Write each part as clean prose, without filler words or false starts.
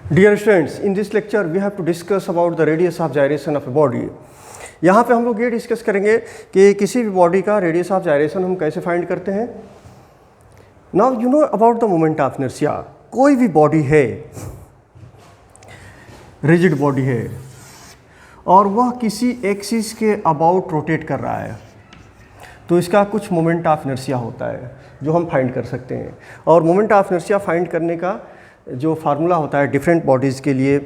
Dear students, in this lecture we have to discuss about the radius of gyration of a body. यहाँ पे हम लोग ये discuss करेंगे कि किसी भी बॉडी का रेडियस ऑफ जायरेशन हम कैसे फाइंड करते हैं. Now you know about the moment of inertia. कोई भी बॉडी है, रिजिड बॉडी है और वह किसी एक्सिस के अबाउट रोटेट कर रहा है, तो इसका कुछ मोमेंट ऑफ इनर्शिया होता है जो हम फाइंड कर सकते हैं. और मोमेंट ऑफ इनर्शिया फाइंड करने का जो फार्मूला होता है डिफरेंट बॉडीज़ के लिए,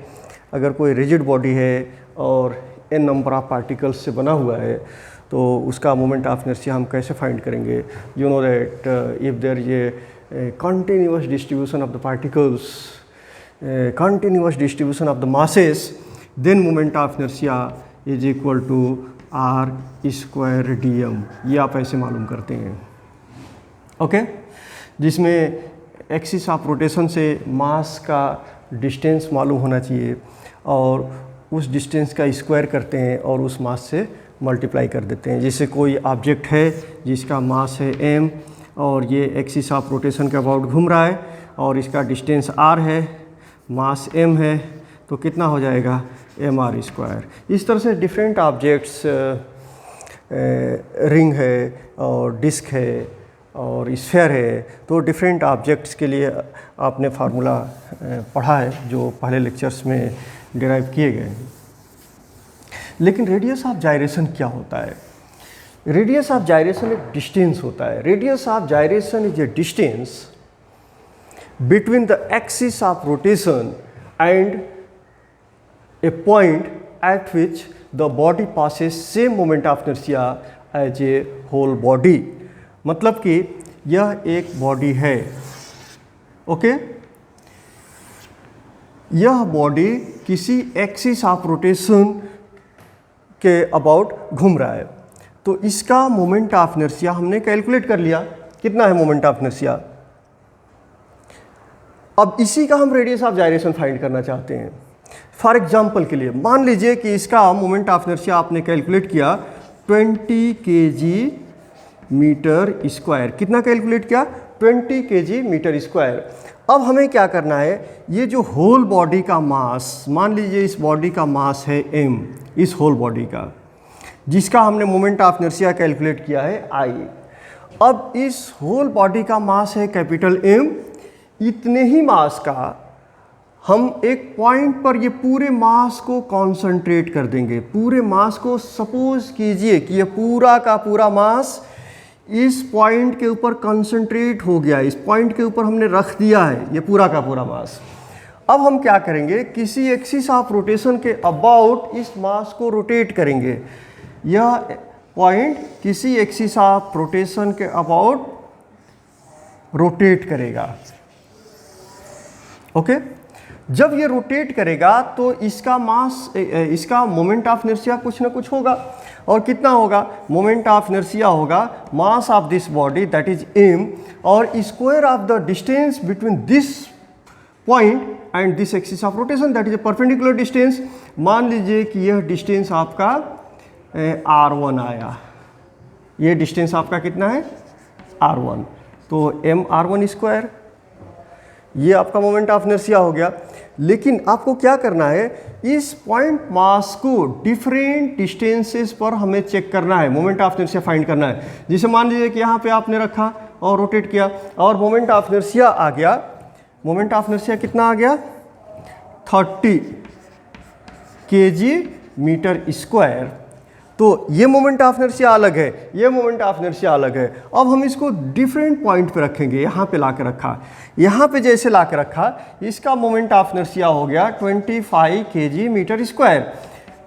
अगर कोई रिजिड बॉडी है और n नंबर ऑफ पार्टिकल्स से बना हुआ है तो उसका मोमेंट ऑफ इनर्शिया हम कैसे फाइंड करेंगे. You know that if there is a continuous distribution of the particles, continuous distribution of the masses, then moment of inertia is equal to r square dm. ये आप ऐसे मालूम करते हैं. Okay जिसमें एक्सिस ऑफ रोटेशन से मास का distance मालूम होना चाहिए और उस डिस्टेंस का स्क्वायर करते हैं और उस मास से मल्टीप्लाई कर देते हैं. जैसे कोई ऑब्जेक्ट है जिसका मास है m और ये एक्सिस ऑफ रोटेशन के अबाउट घूम रहा है और इसका डिस्टेंस r है, मास m है, तो कितना हो जाएगा mr स्क्वायर. इस तरह से डिफरेंट ऑब्जेक्ट्स, रिंग है और डिस्क है और स्फीयर है, तो डिफरेंट ऑब्जेक्ट्स के लिए आपने फार्मूला पढ़ा है जो पहले लेक्चर्स में डिराइव किए गए हैं. लेकिन रेडियस ऑफ जायरेशन क्या होता है? रेडियस ऑफ जायरेशन एक डिस्टेंस होता है. Radius of gyration is a distance between the axis of rotation and a point at which the body passes same moment of inertia as a whole body. मतलब कि यह एक body है. Okay यह body किसी axis of rotation के about घूम रहा है, तो इसका मोमेंट ऑफ इनर्शिया हमने कैलकुलेट कर लिया. कितना है मोमेंट ऑफ इनर्शिया? अब इसी का हम रेडियस ऑफ जायरेशन फाइंड करना चाहते हैं. फॉर एग्जांपल के लिए मान लीजिए कि इसका मोमेंट ऑफ इनर्शिया आपने कैलकुलेट किया 20 kg मीटर स्क्वायर. कितना कैलकुलेट किया? 20 kg मीटर स्क्वायर. अब हमें क्या करना है, ये जो होल बॉडी का मास, मान लीजिए इस बॉडी का मास है m, इस होल बॉडी का, जिसका हमने मोमेंट ऑफ इनर्शिया कैलकुलेट किया है I. अब इस होल बॉडी का मास है कैपिटल M. इतने ही मास का हम एक पॉइंट पर ये पूरे मास को कॉन्सेंट्रेट कर देंगे. पूरे मास को, सपोज कीजिए कि ये पूरा का पूरा मास इस पॉइंट के ऊपर कंसंट्रेट हो गया, इस पॉइंट के ऊपर हमने रख दिया है ये पूरा का पूरा मास. अब हम क्या करेंगे, किसी एक्सिस ऑफ रोटेशन के अबाउट इस मास को रोटेट करेंगे. यह पॉइंट किसी एक्सिस ऑफ रोटेशन के अबाउट रोटेट करेगा. ओके जब ये रोटेट करेगा तो इसका मास, इसका मोमेंट ऑफ इनर्शिया कुछ ना कुछ होगा. और कितना होगा? मोमेंट ऑफ इनर्शिया होगा mass of this body that is m और square of the distance between this point and this axis of rotation that is A perpendicular distance. मान लीजिए कि यह डिस्टेंस आपका r1 आया. ये डिस्टेंस आपका कितना है? r1. तो mr1 स्क्वायर, ये आपका मोमेंट ऑफ इनर्शिया हो गया. लेकिन आपको क्या करना है, इस पॉइंट मास को डिफरेंट डिस्टेंसेस पर हमें चेक करना है, मोमेंट ऑफ इनर्शिया फाइंड करना है. जैसे मान लीजिए कि यहाँ पे आपने रखा और रोटेट किया और मोमेंट ऑफ इनर्शिया आ गया. मोमेंट ऑफ इनर्शिया कितना आ गया? 30 kg मीटर स्क्वायर. तो ये मोमेंट ऑफ इनर्शिया अलग है, ये मोमेंट ऑफ इनर्शिया अलग है. अब हम इसको डिफरेंट पॉइंट पे रखेंगे. यहाँ पे ला के रखा, यहाँ पे जैसे ला के रखा, इसका मोमेंट ऑफ इनर्शिया हो गया 25 kg मीटर स्क्वायर.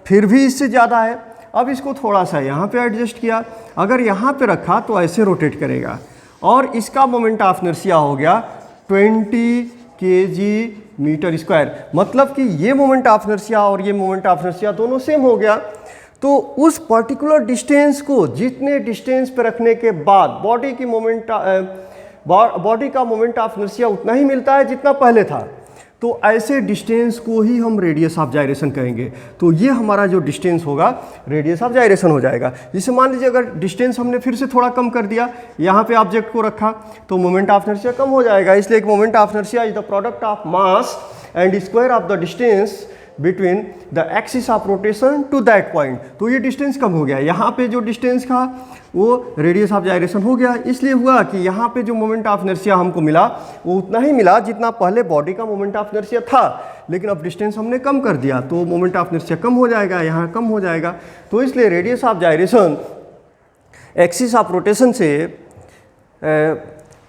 फिर भी इससे ज़्यादा है. अब इसको थोड़ा सा यहाँ पे एडजस्ट किया, अगर यहाँ पे रखा तो ऐसे रोटेट करेगा और इसका मोमेंट ऑफ इनर्शिया हो गया 20 kg मीटर स्क्वायर. मतलब कि ये मोमेंट ऑफ इनर्शिया और ये मोमेंट ऑफ इनर्शिया दोनों सेम हो गया. तो उस पर्टिकुलर डिस्टेंस को जितने डिस्टेंस पे रखने के बाद बॉडी का मोमेंट ऑफ इनर्शिया उतना ही मिलता है जितना पहले था. तो ऐसे डिस्टेंस को ही हम रेडियस ऑफ जायरेशन कहेंगे। तो ये हमारा जो डिस्टेंस होगा रेडियस ऑफ जायरेशन हो जाएगा। जैसे मान लीजिए अगर डिस्टेंस हमने फिर से थोड़ा कम कर दिया, यहाँ पे ऑब्जेक्ट को रखा, तो मोमेंट ऑफ इनर्शिया कम हो जाएगा। इसलिए एक moment of inertia is the product of mass and square of the distance between the axis of rotation to that point. तो ये डिस्टेंस कम हो गया, यहाँ पे जो डिस्टेंस था वो रेडियस ऑफ जायरेशन हो गया। इसलिए हुआ कि यहाँ पे जो मोमेंट ऑफ इनर्शिया हमको मिला वो उतना ही मिला जितना पहले बॉडी का मोमेंट ऑफ इनर्शिया था, लेकिन अब डिस्टेंस हमने कम कर दिया तो मोमेंट ऑफ इनर्शिया कम हो जाएगा, यहाँ कम हो जाएगा। तो इसलिए radius of gyration axis of rotation से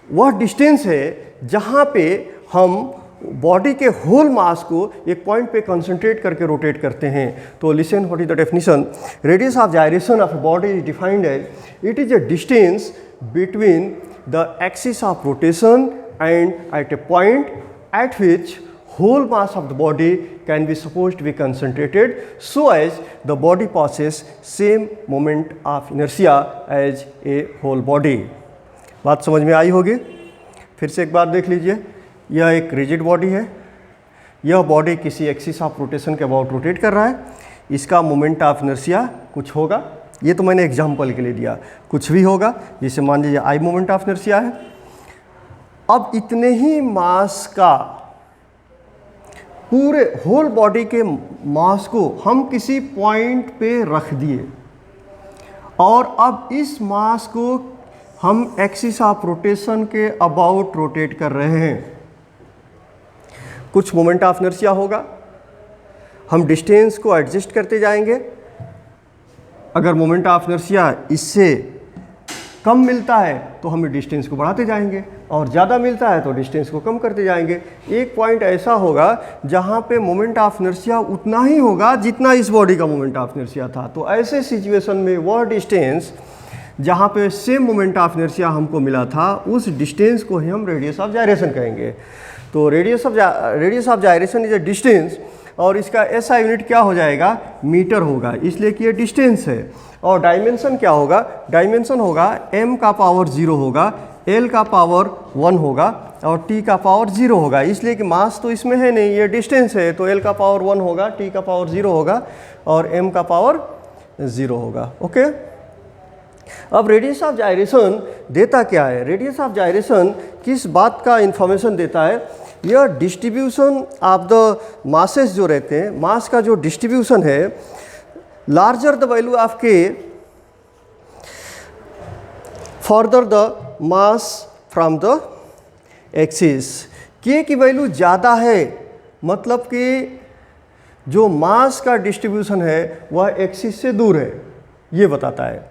वह डिस्टेंस है जहाँ पे हम बॉडी के होल मास को एक पॉइंट पे कंसंट्रेट करके रोटेट करते हैं। तो listen, what is the definition? Radius of gyration of a body is defined as it is a distance between the axis of rotation and at a point at which whole mass of the body can be supposed to be concentrated so as the body possesses same moment of inertia as a whole body। बात समझ में आई होगी? फिर से एक बार देख लीजिए, यह एक रिजिड बॉडी है, यह बॉडी किसी एक्सिस ऑफ रोटेशन के अबाउट रोटेट कर रहा है, इसका मोमेंट ऑफ इनर्शिया कुछ होगा, ये तो मैंने एग्जांपल के लिए दिया, कुछ भी होगा, जैसे मान लीजिए आई मोमेंट ऑफ इनर्शिया है। अब इतने ही मास का पूरे होल बॉडी के मास को हम किसी पॉइंट पे रख दिए और अब इस मास को हम एक्सिस ऑफ रोटेशन के अबाउट रोटेट कर रहे हैं। कुछ मोमेंट ऑफ इनर्शिया होगा, हम डिस्टेंस को एडजस्ट करते जाएंगे। अगर मोमेंट ऑफ इनर्शिया इससे कम मिलता है तो हम डिस्टेंस को बढ़ाते जाएंगे और ज़्यादा मिलता है तो डिस्टेंस को कम करते जाएंगे। एक पॉइंट ऐसा होगा जहाँ पे मोमेंट ऑफ इनर्शिया उतना ही होगा जितना इस बॉडी का मोमेंट ऑफ इनर्शिया था। तो ऐसे सिचुएशन में वह डिस्टेंस जहाँ पे सेम मोमेंट ऑफ इनर्शिया हमको मिला था उस डिस्टेंस को ही हम रेडियस ऑफ जायरेशन कहेंगे। तो radius of gyration is a distance और इसका एसआई यूनिट क्या हो जाएगा? मीटर होगा, इसलिए कि ये डिस्टेंस है। और डायमेंशन क्या होगा? डायमेंशन होगा m का पावर 0 होगा, l का पावर 1 होगा और t का पावर 0 होगा, इसलिए कि मास तो इसमें है नहीं, ये डिस्टेंस है। तो l का पावर 1 होगा, t का पावर 0 होगा और m का पावर 0 होगा। ओके, अब रेडियस ऑफ जायरेशन देता क्या है? रेडियस ऑफ जायरेशन किस बात का इंफॉर्मेशन देता है? यह डिस्ट्रीब्यूशन ऑफ द मासेस जो रहते हैं, मास का जो डिस्ट्रीब्यूशन है, लार्जर द वैल्यू ऑफ के further the mass from the axis. के की वैल्यू ज़्यादा है, मतलब कि जो मास का डिस्ट्रीब्यूशन है वह एक्सिस से दूर है, ये बताता है।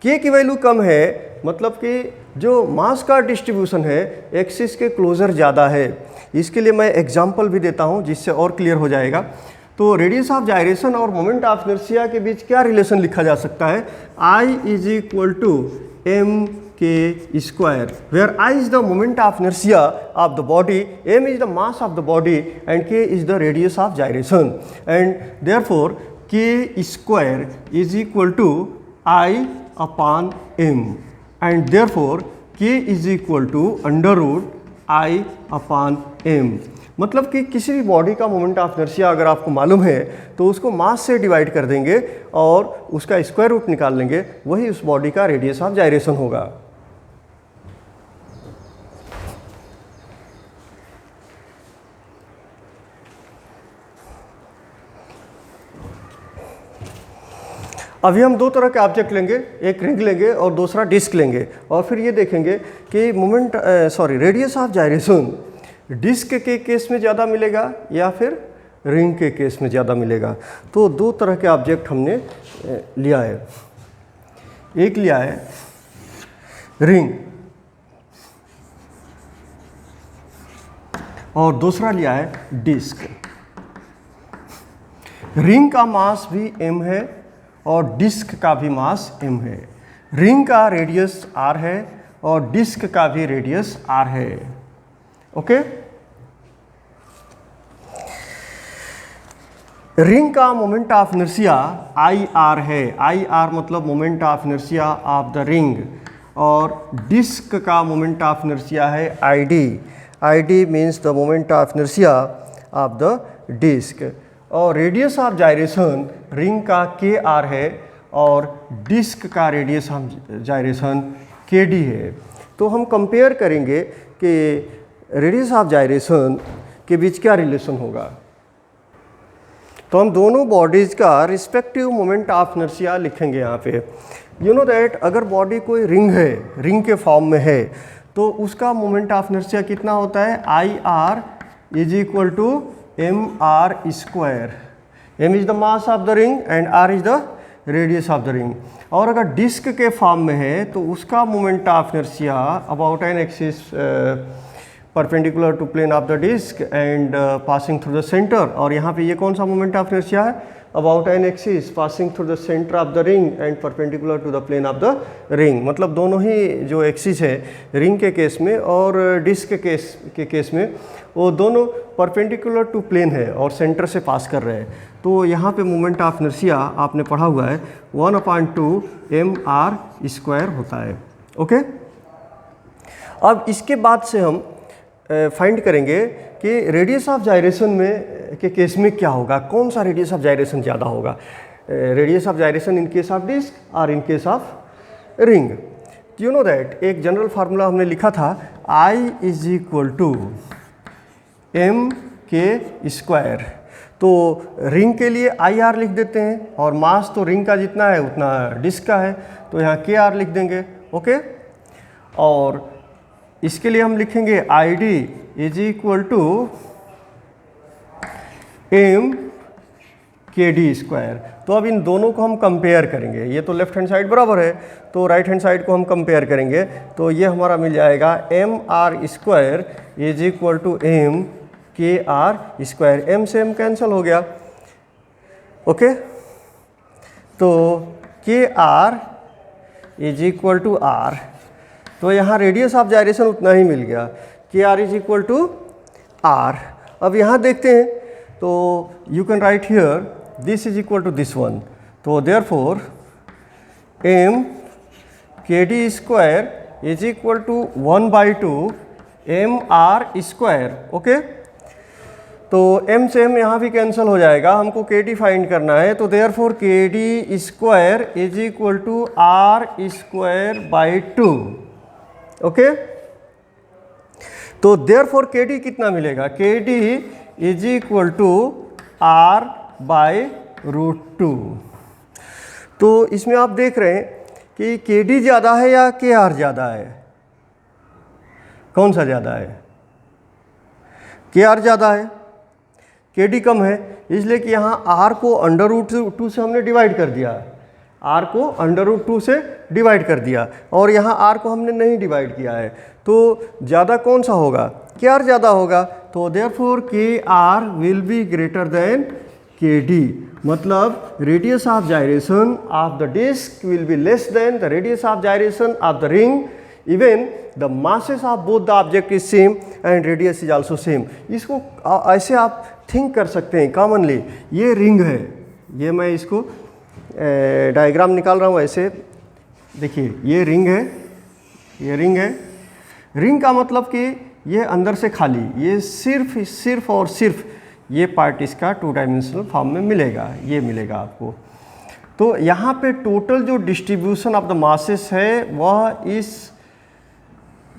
के की वैल्यू कम है, मतलब कि जो मास का डिस्ट्रीब्यूशन है एक्सिस के क्लोजर ज़्यादा है। इसके लिए मैं एग्जांपल भी देता हूँ जिससे और क्लियर हो जाएगा। तो रेडियस ऑफ जायरेशन और मोमेंट ऑफ इनर्शिया के बीच क्या रिलेशन लिखा जा सकता है? I is equal to M K square, where I is the moment of inertia of the body, m is the mass of the body and k is the radius of gyration, and therefore k square is equal to I upon m and therefore k is equal to under root I upon m। मतलब कि किसी भी body का moment of inertia अगर आपको मालूम है तो उसको मास से डिवाइड कर देंगे और उसका स्क्वायर रूट निकाल लेंगे, वही उस बॉडी का रेडियस ऑफ जायरेशन होगा। अभी हम दो तरह के ऑब्जेक्ट लेंगे, एक रिंग लेंगे और दूसरा डिस्क लेंगे, और फिर ये देखेंगे कि रेडियस ऑफ जायरेशन डिस्क के केस में ज़्यादा मिलेगा या फिर रिंग के केस में ज़्यादा मिलेगा। तो दो तरह के ऑब्जेक्ट हमने लिया है, एक लिया है रिंग और दूसरा लिया है डिस्क। रिंग का मास भी m है और डिस्क का भी मास m है। रिंग का रेडियस r है और डिस्क का भी रेडियस r है। ओके, रिंग का मोमेंट ऑफ इनर्शिया IR है, IR मतलब moment of inertia of the ring, और डिस्क का मोमेंट ऑफ इनर्शिया है ID। ID means the moment of inertia of the disc. और रेडियस ऑफ जायरेशन रिंग का KR है और डिस्क का रेडियस ऑफ जायरेशन KD है। तो हम कंपेयर करेंगे कि रेडियस ऑफ जायरेशन के बीच क्या रिलेशन होगा। तो हम दोनों बॉडीज़ का रिस्पेक्टिव मोमेंट ऑफ इनर्शिया लिखेंगे यहाँ पे। यू नो दैट अगर बॉडी कोई रिंग है, रिंग के फॉर्म में है, तो उसका मोमेंट ऑफ इनर्शिया कितना होता है, IR is equal to mr square. m is the mass of the ring and r is the radius of the ring. और अगर डिस्क के फॉर्म में है तो उसका moment of inertia about an axis perpendicular to plane of the disc and passing through the centre. और यहाँ पे ये कौन सा मोमेंट ऑफ इनर्शिया है, about an axis passing through the centre of the ring and perpendicular to the plane of the ring. मतलब दोनों ही जो एक्सिस है रिंग के केस में और डिस्क के केस में वो दोनों परपेंडिकुलर टू प्लेन है और सेंटर से पास कर रहे हैं। तो यहाँ पे मोमेंट ऑफ इनर्शिया आपने पढ़ा हुआ है 1/2 mr स्क्वायर होता है। ओके, अब इसके बाद से हम फाइंड करेंगे कि रेडियस ऑफ जायरेशन में के केस में क्या होगा, कौन सा रेडियस ऑफ जायरेशन ज़्यादा होगा, radius of gyration in case of disc और in case of ring. You know that एक जनरल फार्मूला हमने लिखा था I is equal to mk square. तो रिंग के लिए IR लिख देते हैं और मास तो रिंग का जितना है उतना डिस्क का है, तो यहाँ KR लिख देंगे। ओके, और इसके लिए हम लिखेंगे ID is equal to mkd square. तो अब इन दोनों को हम कंपेयर करेंगे, ये तो लेफ्ट हैंड साइड बराबर है तो राइट हैंड साइड को हम कंपेयर करेंगे, तो ये हमारा मिल जाएगा mr square is equal to mkr square. m से m कैंसिल हो गया। ओके, तो kr is equal to r, तो यहाँ रेडियस ऑफ जायरेशन उतना ही मिल गया, KR is equal to R। अब यहाँ देखते हैं तो you can write here this is equal to this one, तो therefore mkd square is equal to 1/2 mr square. Okay, तो m से m यहाँ भी कैंसिल हो जाएगा, हमको kd फाइंड करना है, तो therefore kd square is equal to r square by 2। Okay, तो देयरफॉर KD कितना मिलेगा, KD is equal to R by √2। तो इसमें आप देख रहे हैं कि KD ज़्यादा है या KR ज़्यादा है, कौन सा ज़्यादा है, KR ज़्यादा है, KD कम है, इसलिए कि यहाँ R को √2 से हमने डिवाइड कर दिया, R को √2 से डिवाइड कर दिया और यहाँ R को हमने नहीं डिवाइड किया है, तो ज़्यादा कौन सा होगा, KR ज़्यादा होगा। तो therefore KR will be greater than KD, मतलब radius of gyration of the disc will be less than the radius of gyration of the ring, even the masses of both the object is same and radius is also same. इसको ऐसे आप think कर सकते हैं commonly, ये ring है, ये मैं इसको डायग्राम निकाल रहा हूँ ऐसे, देखिए ये रिंग है, ये रिंग है, रिंग का मतलब कि ये अंदर से खाली, ये सिर्फ और सिर्फ ये पार्ट इसका 2 डायमेंशनल फॉर्म में मिलेगा, ये मिलेगा आपको। तो यहाँ पे टोटल जो डिस्ट्रीब्यूशन ऑफ द मासेस है वह इस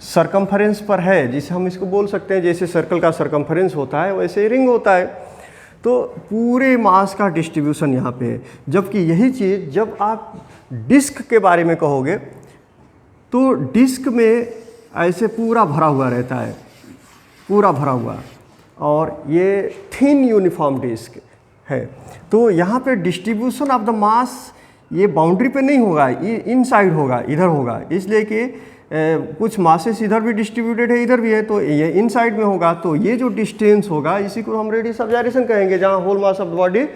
सरकमफरेंस पर है, जिसे हम इसको बोल सकते हैं जैसे सर्कल का सरकमफरेंस होता है वैसे रिंग होता है। तो पूरे मास का डिस्ट्रीब्यूशन यहाँ पे है, जबकि यही चीज़ जब आप डिस्क के बारे में कहोगे तो डिस्क में ऐसे पूरा भरा हुआ रहता है, पूरा भरा हुआ, और ये थिन यूनिफॉर्म डिस्क है। तो यहाँ पे डिस्ट्रीब्यूशन ऑफ द मास ये बाउंड्री पे नहीं होगा, ये इनसाइड होगा, इधर होगा, इसलिए कि कुछ मासेस इधर भी डिस्ट्रीब्यूटेड है, इधर भी है, तो ये इनसाइड में होगा। तो ये जो डिस्टेंस होगा इसी को हम रेडियस ऑफ जायरेशन कहेंगे, जहाँ whole mass of the body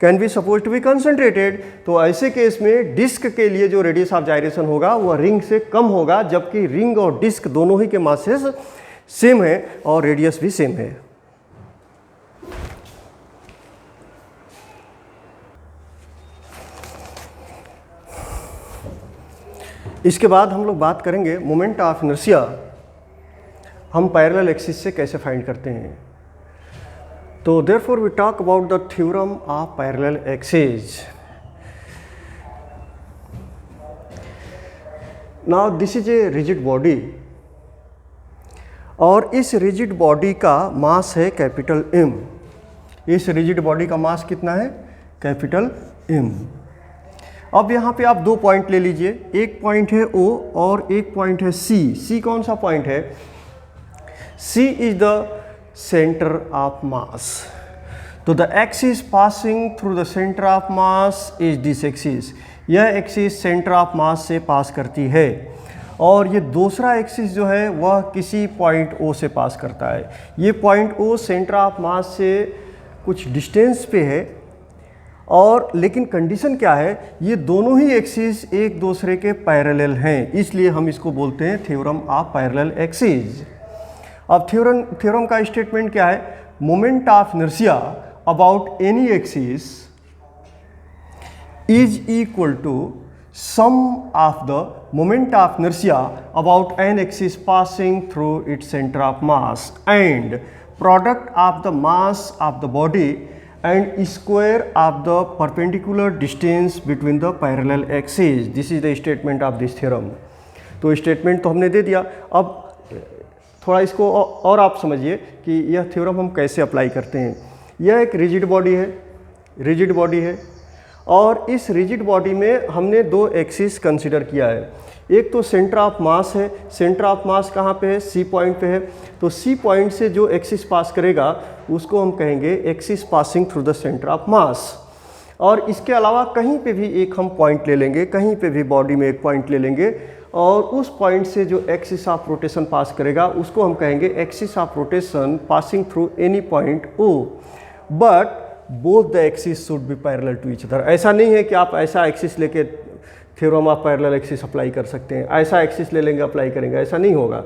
can be suppose to be concentrated. तो ऐसे केस में डिस्क के लिए जो रेडियस ऑफ जायरेशन होगा वह रिंग से कम होगा, जबकि रिंग और डिस्क दोनों ही के मासेस सेम है और रेडियस भी सेम है। इसके बाद हम लोग बात करेंगे मोमेंट ऑफ इनर्शिया हम पैरेलल एक्सिस से कैसे फाइंड करते हैं। तो therefore we talk about the theorem of parallel axis. Now this is a rigid body और इस रिजिड बॉडी का मास है कैपिटल M. इस रिजिड बॉडी का मास कितना है? Capital M. अब यहाँ पे आप दो पॉइंट ले लीजिए, एक पॉइंट है O और एक पॉइंट है C. C कौन सा पॉइंट है? C is the centre of mass. तो the axis passing through the centre of mass is this axis. यह एक्सिस सेंटर ऑफ मास से पास करती है और ये दूसरा एक्सिस जो है वह किसी पॉइंट O से पास करता है. ये point O centre of mass से कुछ डिस्टेंस पे है और लेकिन कंडीशन क्या है, ये दोनों ही एक्सिस एक दूसरे के पैरेलल हैं, इसलिए हम इसको बोलते हैं थ्योरम ऑफ पैरेलल एक्सिस. अब थ्योरम का स्टेटमेंट क्या है? Moment of inertia about any axis is equal to sum of the moment of inertia about an axis passing through its center of mass and product of the mass of the body and square of the perpendicular distance between the parallel axes. This is the statement of this theorem. तो statement तो हमने दे दिया. अब थोड़ा इसको और आप समझिए कि यह थ्योरम हम कैसे अप्लाई करते हैं. यह एक रिजिड बॉडी है और इस रिजिड बॉडी में हमने दो एक्सिस कंसिडर किया है. एक तो सेंटर ऑफ मास है. सेंटर ऑफ मास कहाँ पे है? C पॉइंट पे है. तो C पॉइंट से जो एक्सिस पास करेगा उसको हम कहेंगे axis passing through the centre of मास. और इसके अलावा कहीं पे भी एक हम पॉइंट ले लेंगे, कहीं पे भी बॉडी में एक पॉइंट ले लेंगे और उस पॉइंट से जो एक्सिस ऑफ रोटेशन पास करेगा उसको हम कहेंगे axis of rotation passing through any point O. But both the axis should be parallel to each other. ऐसा नहीं है कि आप ऐसा एक्सिस लेके theorem of parallel axis apply कर सकते हैं, ऐसा एक्सिस ले लेंगे अप्लाई करेंगे, ऐसा नहीं होगा.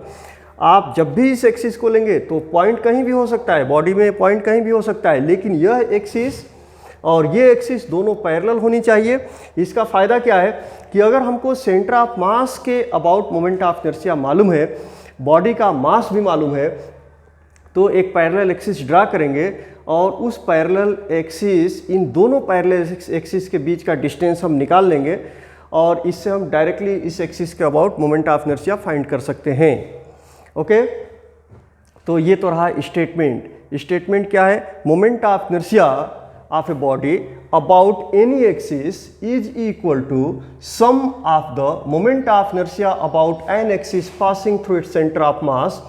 आप जब भी इस एक्सिस को लेंगे तो पॉइंट कहीं भी हो सकता है, बॉडी में पॉइंट कहीं भी हो सकता है, लेकिन यह एक्सिस और ये एक्सिस दोनों पैरेलल होनी चाहिए. इसका फ़ायदा क्या है कि अगर हमको सेंटर ऑफ मास के अबाउट मोमेंट ऑफ इनर्शिया मालूम है, बॉडी का मास भी मालूम है, तो एक पैरेलल एक्सिस ड्रा करेंगे और उस पैरेलल एक्सिस, इन दोनों पैरेलल एक्सिस के बीच का डिस्टेंस हम निकाल लेंगे और इससे हम डायरेक्टली इस एक्सिस के about moment of inertia find कर सकते हैं. ओके, तो ये तो रहा स्टेटमेंट. स्टेटमेंट क्या है? Moment of inertia of a body about any axis is equal to sum of the moment of inertia about an axis passing through its centre of mass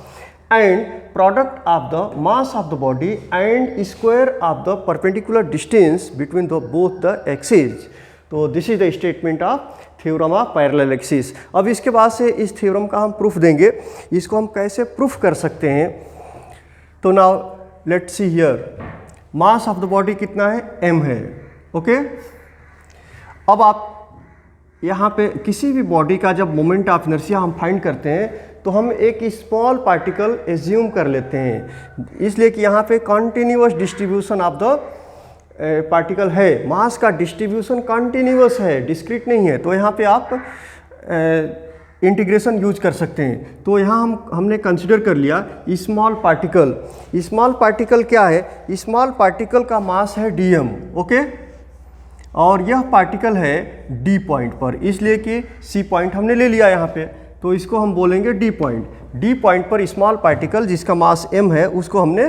and product of the mass of the body and square of the perpendicular distance between the both the axes. तो this is the statement of theorem of parallel axis. अब इसके बाद से इस theorem का हम proof देंगे. इसको हम कैसे प्रूफ कर सकते हैं? तो now let's see here. Mass of the body कितना है? M है. ओके, अब आप यहाँ पे किसी भी बॉडी का जब मोमेंट ऑफ इनर्शिया हम फाइंड करते हैं तो हम एक स्मॉल पार्टिकल एज्यूम कर लेते हैं, इसलिए कि यहाँ पे continuous distribution of the particle है. मास का डिस्ट्रीब्यूशन कॉन्टिन्यूअस है, डिस्क्रीट नहीं है. तो यहाँ पे आप इंटीग्रेशन यूज कर सकते हैं. तो यहाँ हमने कंसिडर कर लिया स्मॉल पार्टिकल. स्मॉल पार्टिकल क्या है? स्मॉल पार्टिकल का मास है dm. ओके, और यह पार्टिकल है D पॉइंट पर, इसलिए कि C पॉइंट हमने ले लिया यहाँ पे, तो इसको हम बोलेंगे D पॉइंट. D पॉइंट पर स्मॉल पार्टिकल जिसका मास m है उसको हमने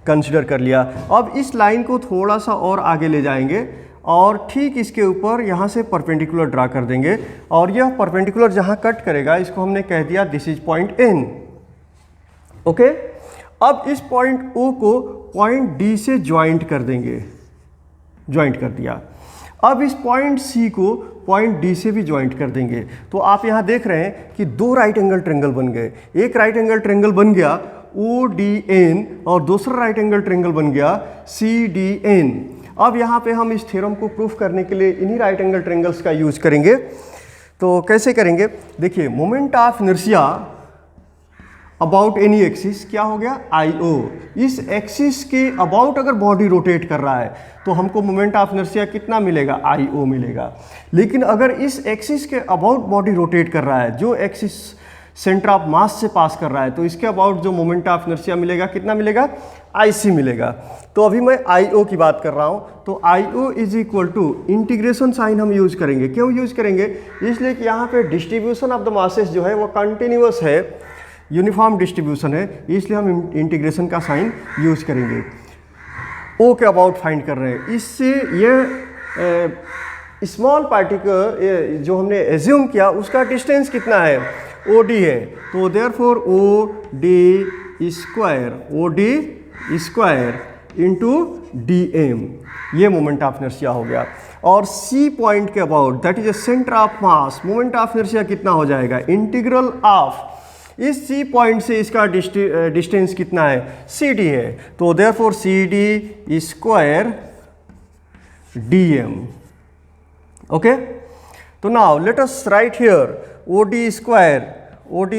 कंसिडर कर लिया. अब इस लाइन को थोड़ा सा और आगे ले जाएंगे और ठीक इसके ऊपर यहाँ से परपेंडिकुलर ड्रा कर देंगे और यह परपेंडिकुलर जहाँ कट करेगा इसको हमने कह दिया this is point N. Okay, अब इस पॉइंट O को पॉइंट D से ज्वाइंट कर देंगे. ज्वाइंट कर दिया. अब इस पॉइंट C को पॉइंट D से भी ज्वाइंट कर देंगे. तो आप यहाँ देख रहे हैं कि दो राइट एंगल ट्रायंगल बन गए. एक राइट एंगल ट्रायंगल बन गया ODN और दूसरा राइट एंगल ट्रायंगल बन गया CDN. अब यहाँ पे हम इस थ्योरम को प्रूफ करने के लिए इन्हीं राइट एंगल ट्रायंगल्स का यूज करेंगे. तो कैसे करेंगे? देखिए, moment of inertia about any axis क्या हो गया? IO. इस एक्सिस के अबाउट अगर बॉडी रोटेट कर रहा है तो हमको मोमेंट ऑफ इनर्शिया कितना मिलेगा? IO मिलेगा. लेकिन अगर इस एक्सिस के अबाउट बॉडी रोटेट कर रहा है, जो एक्सिस सेंटर ऑफ मास से पास कर रहा है, तो इसके अबाउट जो मोमेंट ऑफ इनर्शिया मिलेगा कितना मिलेगा, IC मिलेगा। तो अभी मैं IO की बात कर रहा हूँ, तो IO is equal to integration sign हम यूज करेंगे। क्यों यूज करेंगे, इसलिए कि यहाँ पे डिस्ट्रीब्यूशन ऑफ द मासेस जो है वो कंटिन्यूअस है, यूनिफॉर्म डिस्ट्रीब्यूशन है, इसलिए हम इंटीग्रेशन का साइन यूज करेंगे। O के अबाउट फाइंड कर रहे हैं, इससे ये स्मॉल पार्टिकल जो हमने एज्यूम किया उसका डिस्टेंस कितना है, OD है, तो therefore OD square into DM, ये मोमेंट ऑफ इनर्शिया हो गया। और C पॉइंट के about that is a centre of mass, moment of inertia कितना हो जाएगा, इंटीग्रल ऑफ इस C पॉइंट से इसका डिस्टेंस कितना है, CD है, तो therefore CD square DM। Okay, तो now let us write here OD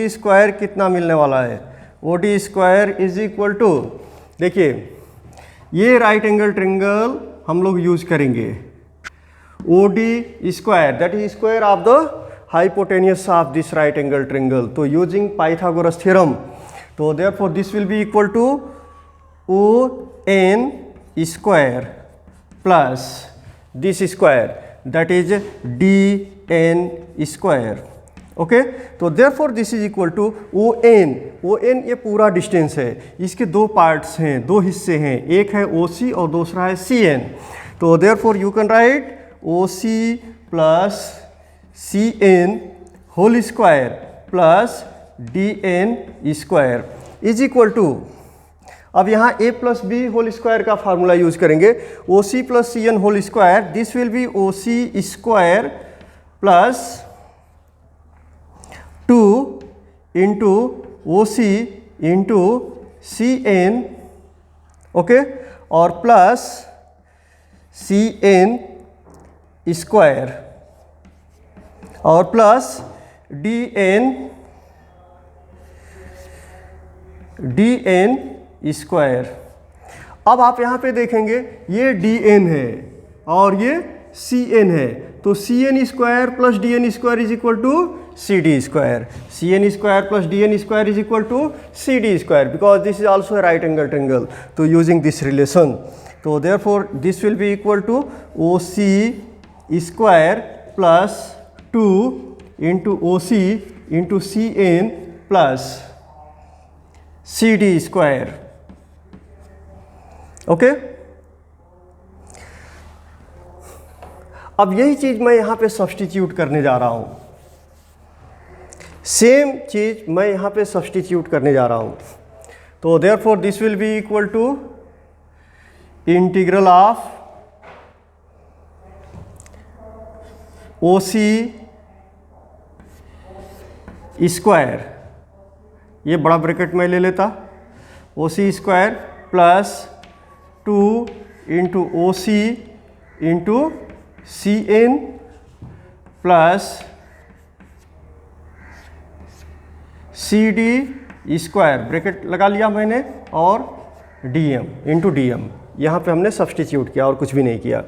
square कितना मिलने वाला है, OD square is equal to, देखिए ये राइट एंगल ट्रायंगल हम लोग यूज करेंगे, OD square that is square of the hypotenuse of this right angle triangle, तो यूजिंग पाइथागोरस थ्योरम, तो therefore this will be equal to ON square plus this square that is DN square. Okay, तो therefore this is equal to ON ये पूरा distance है, इसके दो parts हैं, दो हिस्से हैं, एक है OC और दूसरा है CN, तो therefore you can write OC plus CN whole square plus DN square is equal to, अब यहाँ A plus B whole square का फार्मूला यूज करेंगे, OC plus CN whole square, this will be OC square plus 2 into OC into CN, okay, और plus CN square और plus DN square. अब आप यहाँ पे देखेंगे ये DN है और ये CN है, तो CN square plus DN square is equal to CD square, CN square plus DN square is equal to CD square, because this is also a right angle triangle, तो यूजिंग दिस रिलेशन, तो therefore this will be equal to OC square plus 2 into OC into CN plus CD square. Okay, अब यही चीज मैं यहां पे substitute करने जा रहा हूं, सेम चीज मैं यहां पे सब्स्टिट्यूट करने जा रहा हूं, तो therefore this will be equal to integral of OC square, ये बड़ा ब्रैकेट में ले लेता, OC square plus 2 into OC into CN plus CD square, bracket लगा लिया मैंने, और DM इंटू DM, यहाँ पे हमने सब्स्टिट्यूट किया और कुछ भी नहीं किया।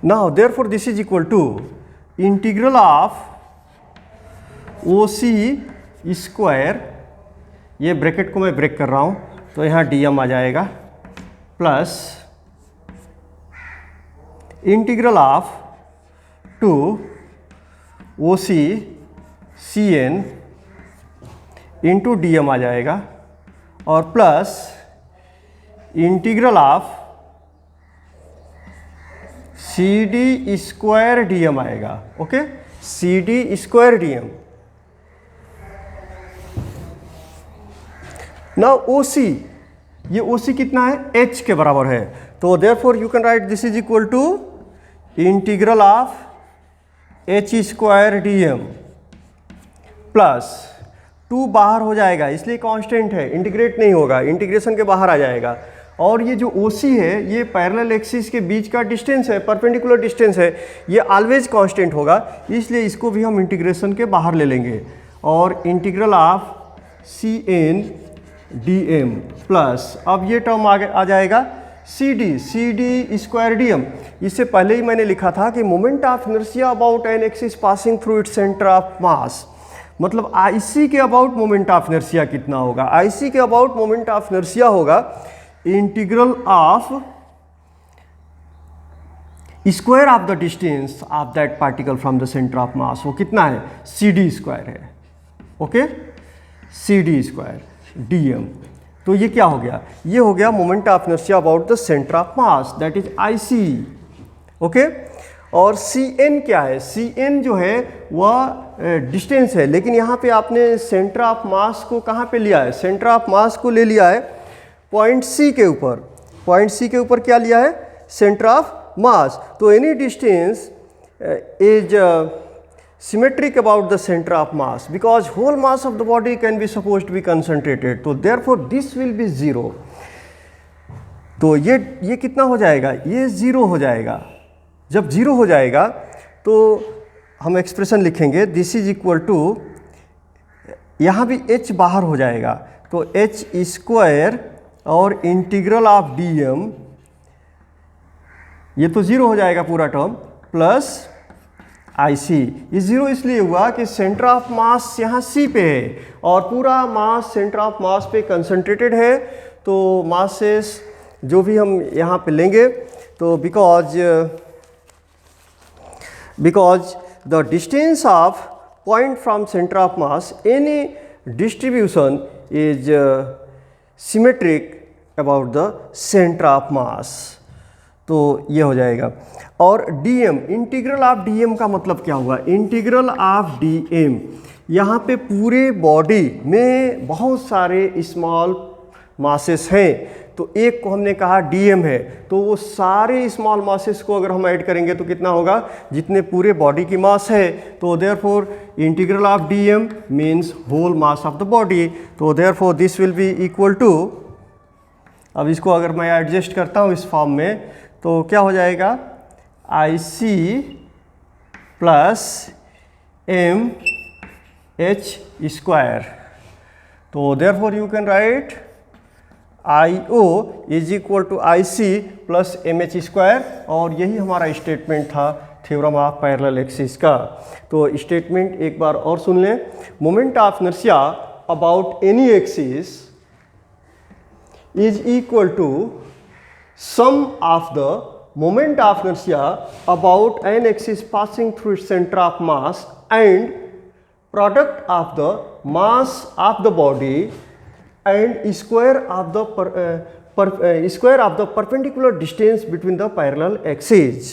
Now therefore this is equal to integral of OC square, ये ब्रैकेट को मैं ब्रेक कर रहा हूँ, तो यहाँ DM आ जाएगा, plus integral of 2 OC CN into DM आ जाएगा, और plus integral of CD square DM आएगा। Okay, CD square DM। Now OC, ये OC कितना है, H के बराबर है, तो therefore you can write this is equal to integral of H square DM plus 2 बाहर हो जाएगा, इसलिए कांस्टेंट है, इंटीग्रेट नहीं होगा, इंटीग्रेशन के बाहर आ जाएगा, और ये जो OC है ये पैरेलल एक्सिस के बीच का डिस्टेंस है, परपेंडिकुलर डिस्टेंस है, ये ऑलवेज कांस्टेंट होगा, इसलिए इसको भी हम इंटीग्रेशन के बाहर ले लेंगे, और integral of CN DM plus, अब ये टर्म आ जाएगा C D square D M. इससे पहले ही मैंने लिखा था कि moment of inertia about an axis passing through its centre of mass, मतलब आईसी के अबाउट मोमेंट ऑफ इनर्शिया कितना होगा। आईसी के अबाउट मोमेंट ऑफ इनर्शिया होगा integral of square of the distance of that particle from the centre of mass. वो कितना है, C D square है। Okay, C D square D M. तो ये क्या हो गया, ये हो गया moment of inertia about the centre of mass, that is I C. Okay, और सी एन क्या है, सी एन जो है वह डिस्टेंस है, लेकिन यहाँ पे आपने सेंटर ऑफ मास को कहाँ पे लिया है, सेंटर ऑफ मास को ले लिया है पॉइंट सी के ऊपर। पॉइंट सी के ऊपर क्या लिया है, सेंटर ऑफ मास। तो any distance is symmetric about the center of mass because whole mass of the body can be supposed to be concentrated, so therefore this will be 0। तो ये कितना हो जाएगा, ये 0 हो जाएगा। जब 0 हो जाएगा तो हम एक्सप्रेशन लिखेंगे दिस इज इक्वल टू, यहाँ भी h बाहर हो जाएगा तो h स्क्वायर और इंटीग्रल ऑफ डी एम, ये तो 0 हो जाएगा पूरा टर्म, प्लस आई सी। ये 0 इसलिए हुआ कि सेंटर ऑफ मास यहाँ सी पे है और पूरा मास सेंटर ऑफ मास पे कंसंट्रेटेड है, तो मासेस जो भी हम यहाँ पे लेंगे तो because the distance of point from centre of mass any distribution is symmetric about the centre of mass, तो ये हो जाएगा। और डीएम, इंटीग्रल ऑफ डीएम का मतलब क्या हुआ, इंटीग्रल ऑफ डीएम, यहाँ पे पूरे बॉडी में बहुत सारे स्मॉल मासेस हैं, तो एक को हमने कहा डीएम है, तो वो सारे स्मॉल मासेस को अगर हम ऐड करेंगे तो कितना होगा, जितने पूरे बॉडी की मास है, तो therefore integral of DM means whole mass of the body, तो therefore this will be equal to, अब इसको अगर मैं एडजस्ट करता हूँ इस फॉर्म में तो क्या हो जाएगा, I C plus M H square. तो therefore you can write I O is equal to I C plus M H square, और यही हमारा स्टेटमेंट था थ्योरम ऑफ पैरेलल एक्सिस का। तो स्टेटमेंट एक बार और सुन लें, moment of inertia about any axis is equal to sum of the moment of inertia about an axis passing through its center of mass and product of the mass of the body and square of the perpendicular distance between the parallel axes।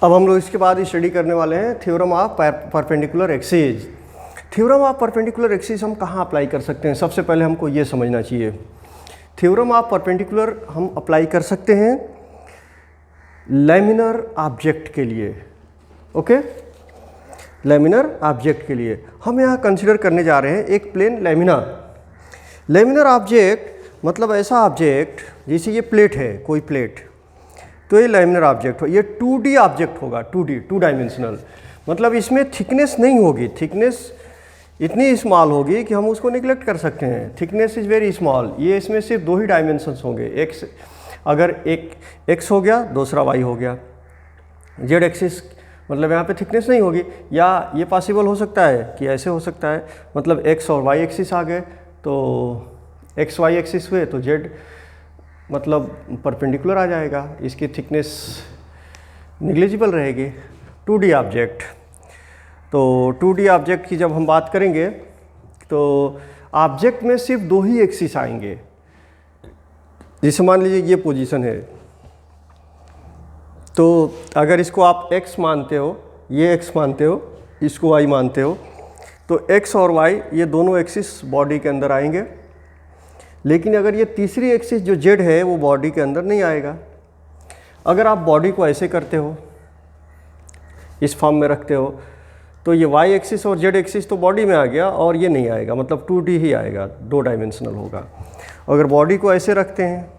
अब हम लोग इसके बाद study करने वाले हैं theorem of perpendicular axis. Theorem of perpendicular axis हम कहाँ अप्लाई कर सकते हैं, सबसे पहले हमको ये समझना चाहिए। थ्योरम ऑफ परपेंडिकुलर हम अप्लाई कर सकते हैं लैमिनर ऑब्जेक्ट के लिए। ओके, लैमिनर ऑब्जेक्ट के लिए हम यहाँ कंसिडर करने जा रहे हैं एक प्लेन लैमिना। लैमिनर ऑब्जेक्ट मतलब ऐसा ऑब्जेक्ट जैसे ये प्लेट है, कोई प्लेट, तो ये लैमिनर ऑब्जेक्ट हो, ये 2D ऑब्जेक्ट होगा, 2D, 2 डायमेंशनल, मतलब इसमें थिकनेस नहीं होगी, थिकनेस इतनी स्मॉल होगी कि हम उसको निगलेक्ट कर सकते हैं, थिकनेस इज़ वेरी स्मॉल। ये इसमें सिर्फ 2 ही डायमेंशंस होंगे, एक्स, अगर एक एक्स हो गया, दूसरा वाई हो गया, जेड एक्सिस मतलब यहाँ पे थिकनेस नहीं होगी। या ये पॉसिबल हो सकता है कि ऐसे हो सकता है, मतलब एक्स और वाई एक्सिस आ गए तो एक्स वाई एक्सिस हुए तो जेड मतलब परपेंडिकुलर आ जाएगा, इसकी थिकनेस निग्लिजिबल रहेगी। 2D ऑब्जेक्ट, तो 2D ऑब्जेक्ट की जब हम बात करेंगे तो ऑब्जेक्ट में सिर्फ 2 ही एक्सिस आएंगे। जैसे मान लीजिए ये पोजीशन है, तो अगर इसको आप x मानते हो, ये x मानते हो, इसको y मानते हो, तो x और y ये दोनों एक्सिस बॉडी के अंदर आएंगे। लेकिन अगर ये तीसरी एक्सिस जो z है वो बॉडी के अंदर नहीं आएगा। अगर आप बॉडी को ऐसे करते हो, इस फॉर्म में रखते हो, तो ये y एक्सिस और z एक्सिस तो बॉडी में आ गया और ये नहीं आएगा, मतलब 2D ही आएगा, 2 डायमेंशनल होगा। अगर बॉडी को ऐसे रखते हैं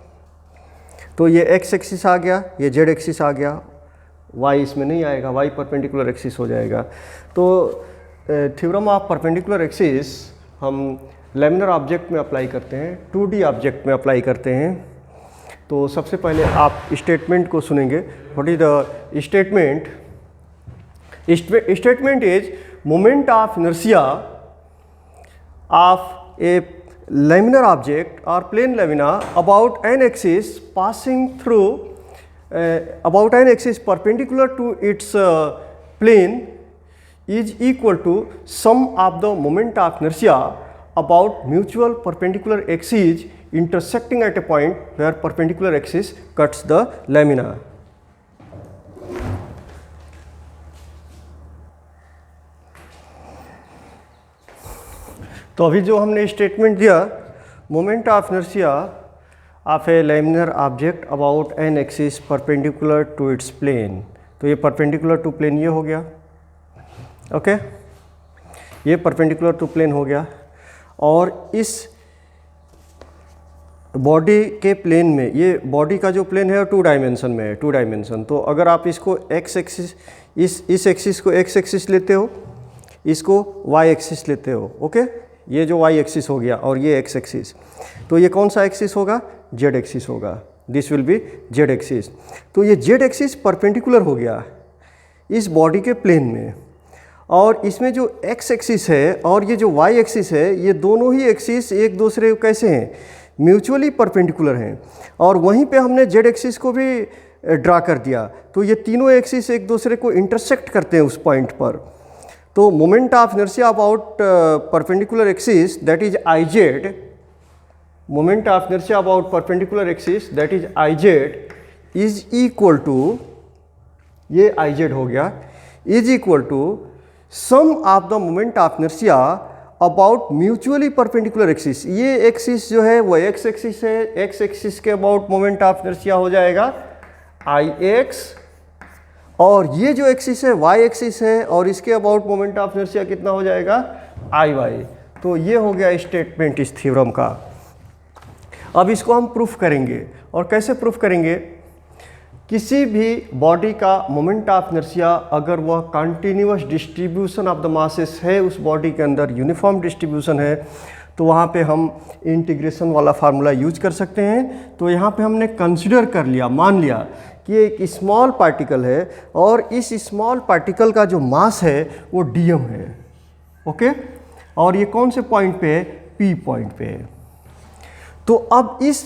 तो ये x एक्सिस आ गया, ये z एक्सिस आ गया, y इसमें नहीं आएगा, y परपेंडिकुलर एक्सिस हो जाएगा। तो थ्योरम ऑफ परपेंडिकुलर एक्सिस हम लैमिनर ऑब्जेक्ट में अप्लाई करते हैं, 2D ऑब्जेक्ट में अप्लाई करते हैं। तो सबसे पहले आप स्टेटमेंट को सुनेंगे। What is the statement? Statement is moment of inertia of A laminar object or plane lamina about an axis passing through about an axis perpendicular to its plane is equal to sum of the moment of inertia about mutual perpendicular axes intersecting at a point where perpendicular axis cuts the lamina. तो अभी जो हमने statement दिया, moment of inertia of a laminar object about an axis perpendicular to its plane, तो ये perpendicular to plane ये हो गया, ओके, ये परपेंडिकुलर टू प्लेन हो गया। और इस बॉडी के प्लेन में, ये बॉडी का जो प्लेन है 2 डायमेंशन में है, 2 डायमेंशन। तो अगर आप इसको एक्स एक्सिस, इस एक्सिस को एक्स एक्सिस लेते हो, इसको वाई एक्सिस लेते हो, ओके, ये जो y एक्सिस हो गया और ये x एक्सिस, तो ये कौन सा एक्सिस होगा? z एक्सिस होगा। This will B z axis. तो ये z एक्सिस परपेंडिकुलर हो गया इस बॉडी के प्लेन में, और इसमें जो x एक्सिस है और ये जो y एक्सिस है, ये दोनों ही एक्सिस एक दूसरे को कैसे हैं? म्यूचुअली परपेंडिकुलर हैं। और वहीं पे हमने z एक्सिस को भी ड्रा कर दिया, तो ये तीनों एक्सिस एक दूसरे को इंटरसेक्ट करते हैं उस पॉइंट पर। तो moment of inertia about perpendicular axis that is I Z, moment of inertia about perpendicular axis that is I Z is equal to, ये आई जेड हो गया, is equal to sum of the moment of inertia about mutually perpendicular axis. ये axis जो है वो X axis है, X axis के about moment of inertia हो जाएगा आई एक्स, और ये जो एक्सिस है y एक्सिस है, और इसके अबाउट मोमेंट ऑफ इनर्शिया कितना हो जाएगा? आई वाई। तो ये हो गया स्टेटमेंट इस थ्योरम का। अब इसको हम प्रूफ करेंगे, और कैसे प्रूफ करेंगे? किसी भी बॉडी का मोमेंट ऑफ इनर्शिया अगर वह continuous distribution of the masses है, उस बॉडी के अंदर यूनिफॉर्म डिस्ट्रीब्यूशन है, तो वहाँ पे हम इंटीग्रेशन वाला फार्मूला यूज कर सकते हैं। तो यहाँ पे हमने कंसिडर कर लिया, मान लिया कि एक स्मॉल पार्टिकल है, और इस स्मॉल पार्टिकल का जो मास है वो dm है, ओके, और ये कौन से पॉइंट पे है? P पॉइंट पे है। तो अब इस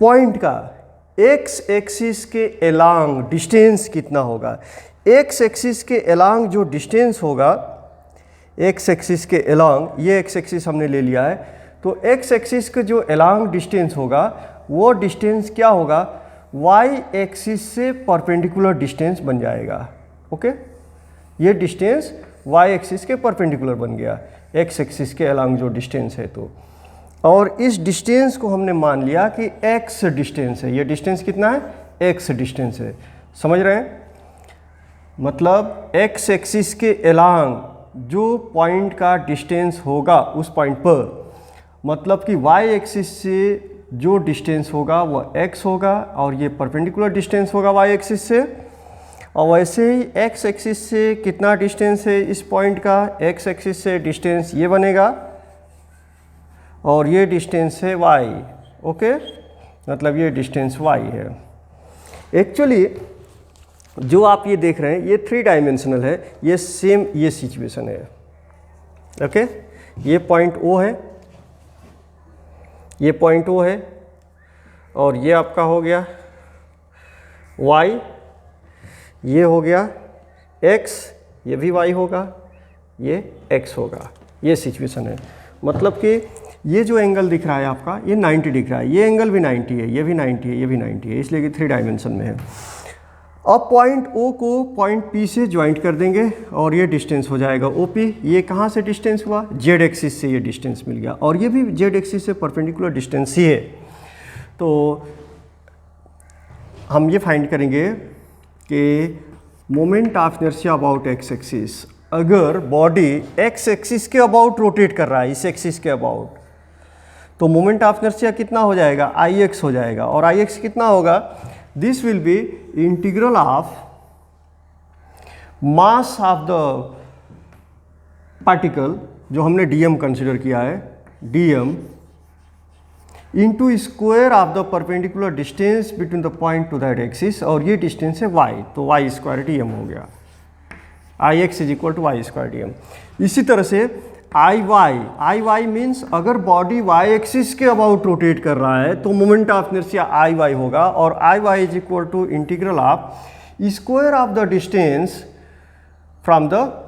पॉइंट का x एक्सिस के अलोंग डिस्टेंस कितना होगा? x एक्सिस के अलोंग जो डिस्टेंस होगा, x एक्सिस के अलोंग, ये x एक्सिस हमने ले लिया है, तो x एक्सिस के जो अलोंग डिस्टेंस होगा वो डिस्टेंस क्या होगा? y एक्सिस से परपेंडिकुलर डिस्टेंस बन जाएगा, ओके, ये डिस्टेंस y एक्सिस के परपेंडिकुलर बन गया x एक्सिस के अलोंग जो डिस्टेंस है। तो और इस डिस्टेंस को हमने मान लिया कि x डिस्टेंस है। ये डिस्टेंस कितना है? x डिस्टेंस है, समझ रहे हैं? मतलब x एक्सिस के अलोंग जो पॉइंट का डिस्टेंस होगा उस पॉइंट पर, मतलब कि y एक्सिस से जो डिस्टेंस होगा वह x होगा, और ये परपेंडिकुलर डिस्टेंस होगा y एक्सिस से। और वैसे ही x एक्सिस से कितना डिस्टेंस है इस पॉइंट का? x एक्सिस से डिस्टेंस ये बनेगा, और ये डिस्टेंस है y, ओके, मतलब ये डिस्टेंस y है। एक्चुअली जो आप ये देख रहे हैं ये 3 डायमेंशनल है, ये सेम ये सिचुएशन है, ओके, ये पॉइंट O है, ये पॉइंट O है, और ये आपका हो गया y, ये हो गया x, ये भी y होगा, ये x होगा, ये सिचुएशन है। मतलब कि ये जो एंगल दिख रहा है आपका, ये 90 दिख रहा है, ये एंगल भी 90 है, ये भी 90 है, ये भी 90 है, इसलिए कि 3 डायमेंशन में है। अब पॉइंट O को पॉइंट P से ज्वाइंट कर देंगे, और ये डिस्टेंस हो जाएगा OP। ये कहाँ से डिस्टेंस हुआ? Z एक्सिस से ये डिस्टेंस मिल गया, और ये भी Z एक्सिस से परपेंडिकुलर डिस्टेंस ही है। तो हम ये फाइंड करेंगे कि moment of inertia about x axis, अगर बॉडी x एक्सिस के अबाउट रोटेट कर रहा है, इस एक्सिस के अबाउट, तो मोमेंट ऑफ इनर्शिया कितना हो जाएगा? Ix हो जाएगा, और Ix कितना होगा? This will B integral of mass of the particle, जो हमने dm कंसिडर किया है, dm into square of the perpendicular distance between the point two that axis, और ये डिस्टेंस है y, तो y स्क्वायर dm हो गया, ix is equal to Y square dm। इसी तरह से आई मीन्स अगर बॉडी y एक्सिस के अबाउट रोटेट कर रहा है तो मोमेंट ऑफ इनर्शिया आई होगा, और I is equal to integral of square of the distance from the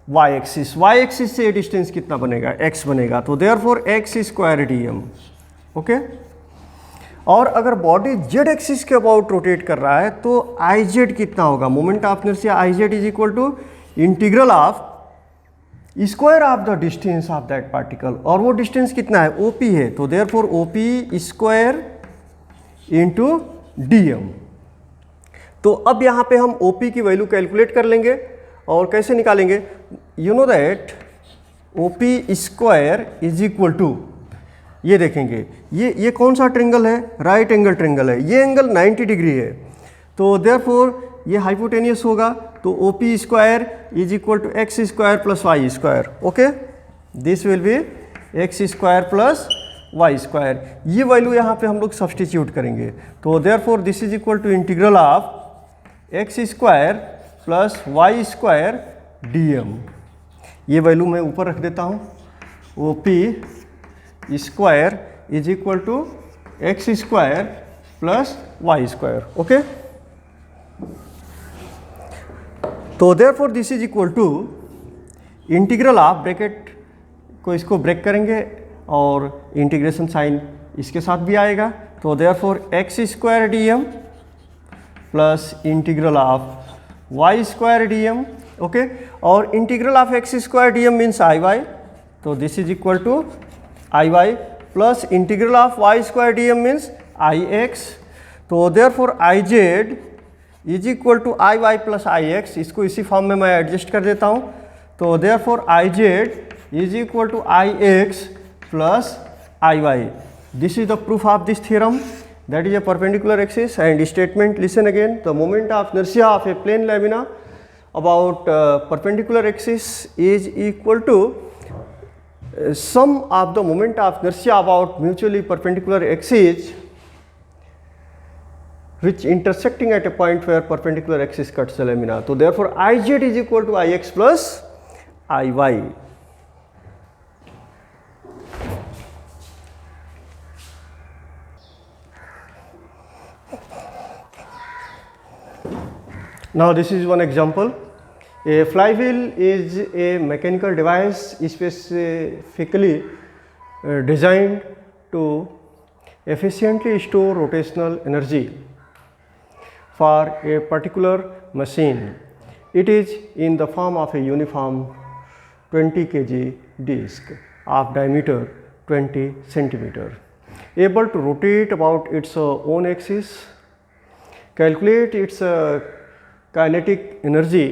y axis. y axis से ये डिस्टेंस कितना बनेगा, x बनेगा, तो therefore x square dm। Okay, और अगर बॉडी z एक्सिस के अबाउट रोटेट कर रहा है तो iz कितना होगा, moment of inertia iz is equal to integral of square of the distance of that particle, और वो डिस्टेंस कितना है, OP है, तो therefore OP square into dm। तो अब यहाँ पे हम OP की वैल्यू कैलकुलेट कर लेंगे, और कैसे निकालेंगे, you know that OP square is equal to, ये देखेंगे, ये कौन सा ट्रिंगल है, राइट एंगल ट्रिंगल है, ये एंगल 90 डिग्री है, तो देयरफॉर ये हाइपोटेनियस होगा, तो OP square is equal to X square plus Y square. Okay, this will be X square plus Y square. ये वैल्यू यहाँ पे हम लोग सब्सटीट्यूट करेंगे, तो therefore this is equal to integral of X square plus Y square dm। ये value मैं ऊपर रख देता हूँ, OP square is equal to X square plus Y square. Okay, तो therefore this is equal to integral of, bracket को इसको break करेंगे और इंटीग्रेशन साइन इसके साथ भी आएगा, तो therefore X square dm plus integral of Y square dm। Okay, और integral of X square dm means I, तो this is equal to I plus integral of Y square dm means I X, तो therefore I Z is equal to I Y plus I X. इसको इसी form में मैं adjust कर देता हूँ, तो therefore I Z is equal to I X plus I Y. This is the proof of this theorem, that is a perpendicular axis, and statement, listen again, the moment of inertia of a plane lamina about perpendicular axis is equal to sum of the moment of inertia about mutually perpendicular axis which intersecting at a point where perpendicular axis cuts the lamina. So therefore Iz is equal to Ix plus Iy. Now this is one example. A flywheel is a mechanical device specifically designed to efficiently store rotational energy for a particular machine. It is in the form of a uniform 20 kg disc of diameter 20 centimeter, able to rotate about its own axis. Calculate its kinetic energy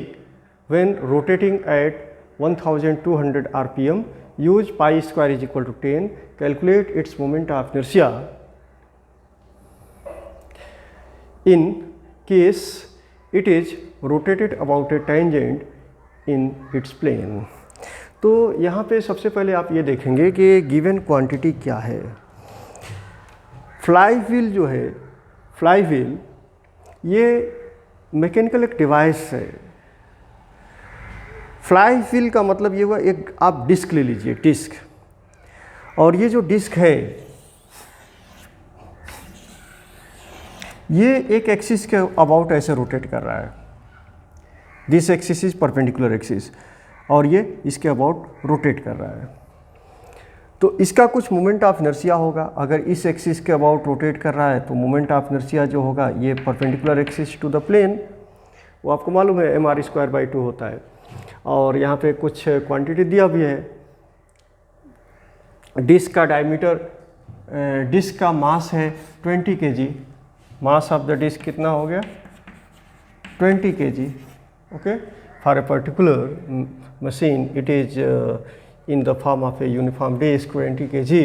when rotating at 1200 rpm. Use pi square is equal to 10. Calculate its moment of inertia in case it is rotated about a tangent in its plane. तो यहाँ पे सबसे पहले आप ये देखेंगे कि given quantity क्या है। फ्लाई व्हील जो है, फ्लाई व्हील ये मैकेनिकल एक डिवाइस है। फ्लाई व्हील का मतलब ये हुआ, एक आप डिस्क ले लीजिए, डिस्क, और ये जो डिस्क है ये एक एक्सिस के अबाउट ऐसे रोटेट कर रहा है। This axis is perpendicular axis, और ये इसके अबाउट रोटेट कर रहा है। तो इसका कुछ मोमेंट ऑफ इनर्शिया होगा। अगर इस एक्सिस के अबाउट रोटेट कर रहा है तो मोमेंट ऑफ इनर्शिया जो होगा ये perpendicular axis to the plane, वो आपको मालूम है mr²/2 होता है। और यहाँ पे कुछ क्वांटिटी दिया भी है। डिस्क का डायमीटर, डिस्क का मास है 20 kg। Mass of the disc कितना हो गया, 20 kg। Okay, for a particular machine it is in the form of a uniform disc 20 kg,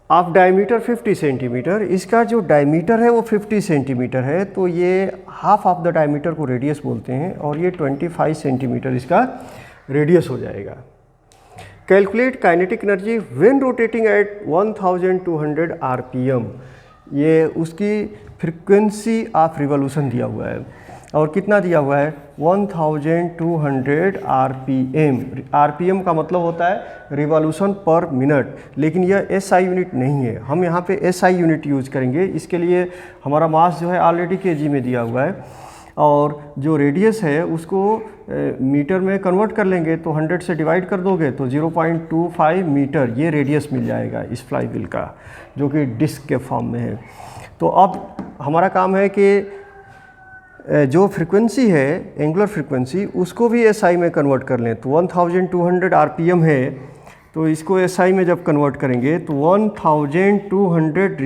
of diameter 50 centimetre, इसका जो डायमीटर है वो 50 सेंटीमीटर है, तो ये हाफ ऑफ द डायमीटर को रेडियस बोलते हैं और ये 25 सेंटीमीटर इसका रेडियस हो जाएगा। Calculate kinetic energy when rotating at 1200 RPM, ये उसकी फ्रीक्वेंसी ऑफ रिवॉल्यूशन दिया हुआ है और कितना दिया हुआ है 1200 आरपीएम। आरपीएम का मतलब होता है रिवॉल्यूशन पर मिनट, लेकिन यह एसआई यूनिट नहीं है, हम यहाँ पे एसआई यूनिट यूज करेंगे। इसके लिए हमारा मास जो है ऑलरेडी केजी में दिया हुआ है और जो रेडियस है उसको मीटर में कन्वर्ट कर लेंगे, तो 100 से डिवाइड कर दोगे तो 0.25 मीटर ये रेडियस मिल जाएगा इस फ्लाई व्हील का, जो कि डिस्क के फॉर्म में है। तो अब हमारा काम है कि जो फ्रीक्वेंसी है एंगुलर फ्रीक्वेंसी उसको भी एसआई में कन्वर्ट कर लें। तो 1200 आरपीएम है, तो इसको एसआई में जब कन्वर्ट करेंगे तो 1200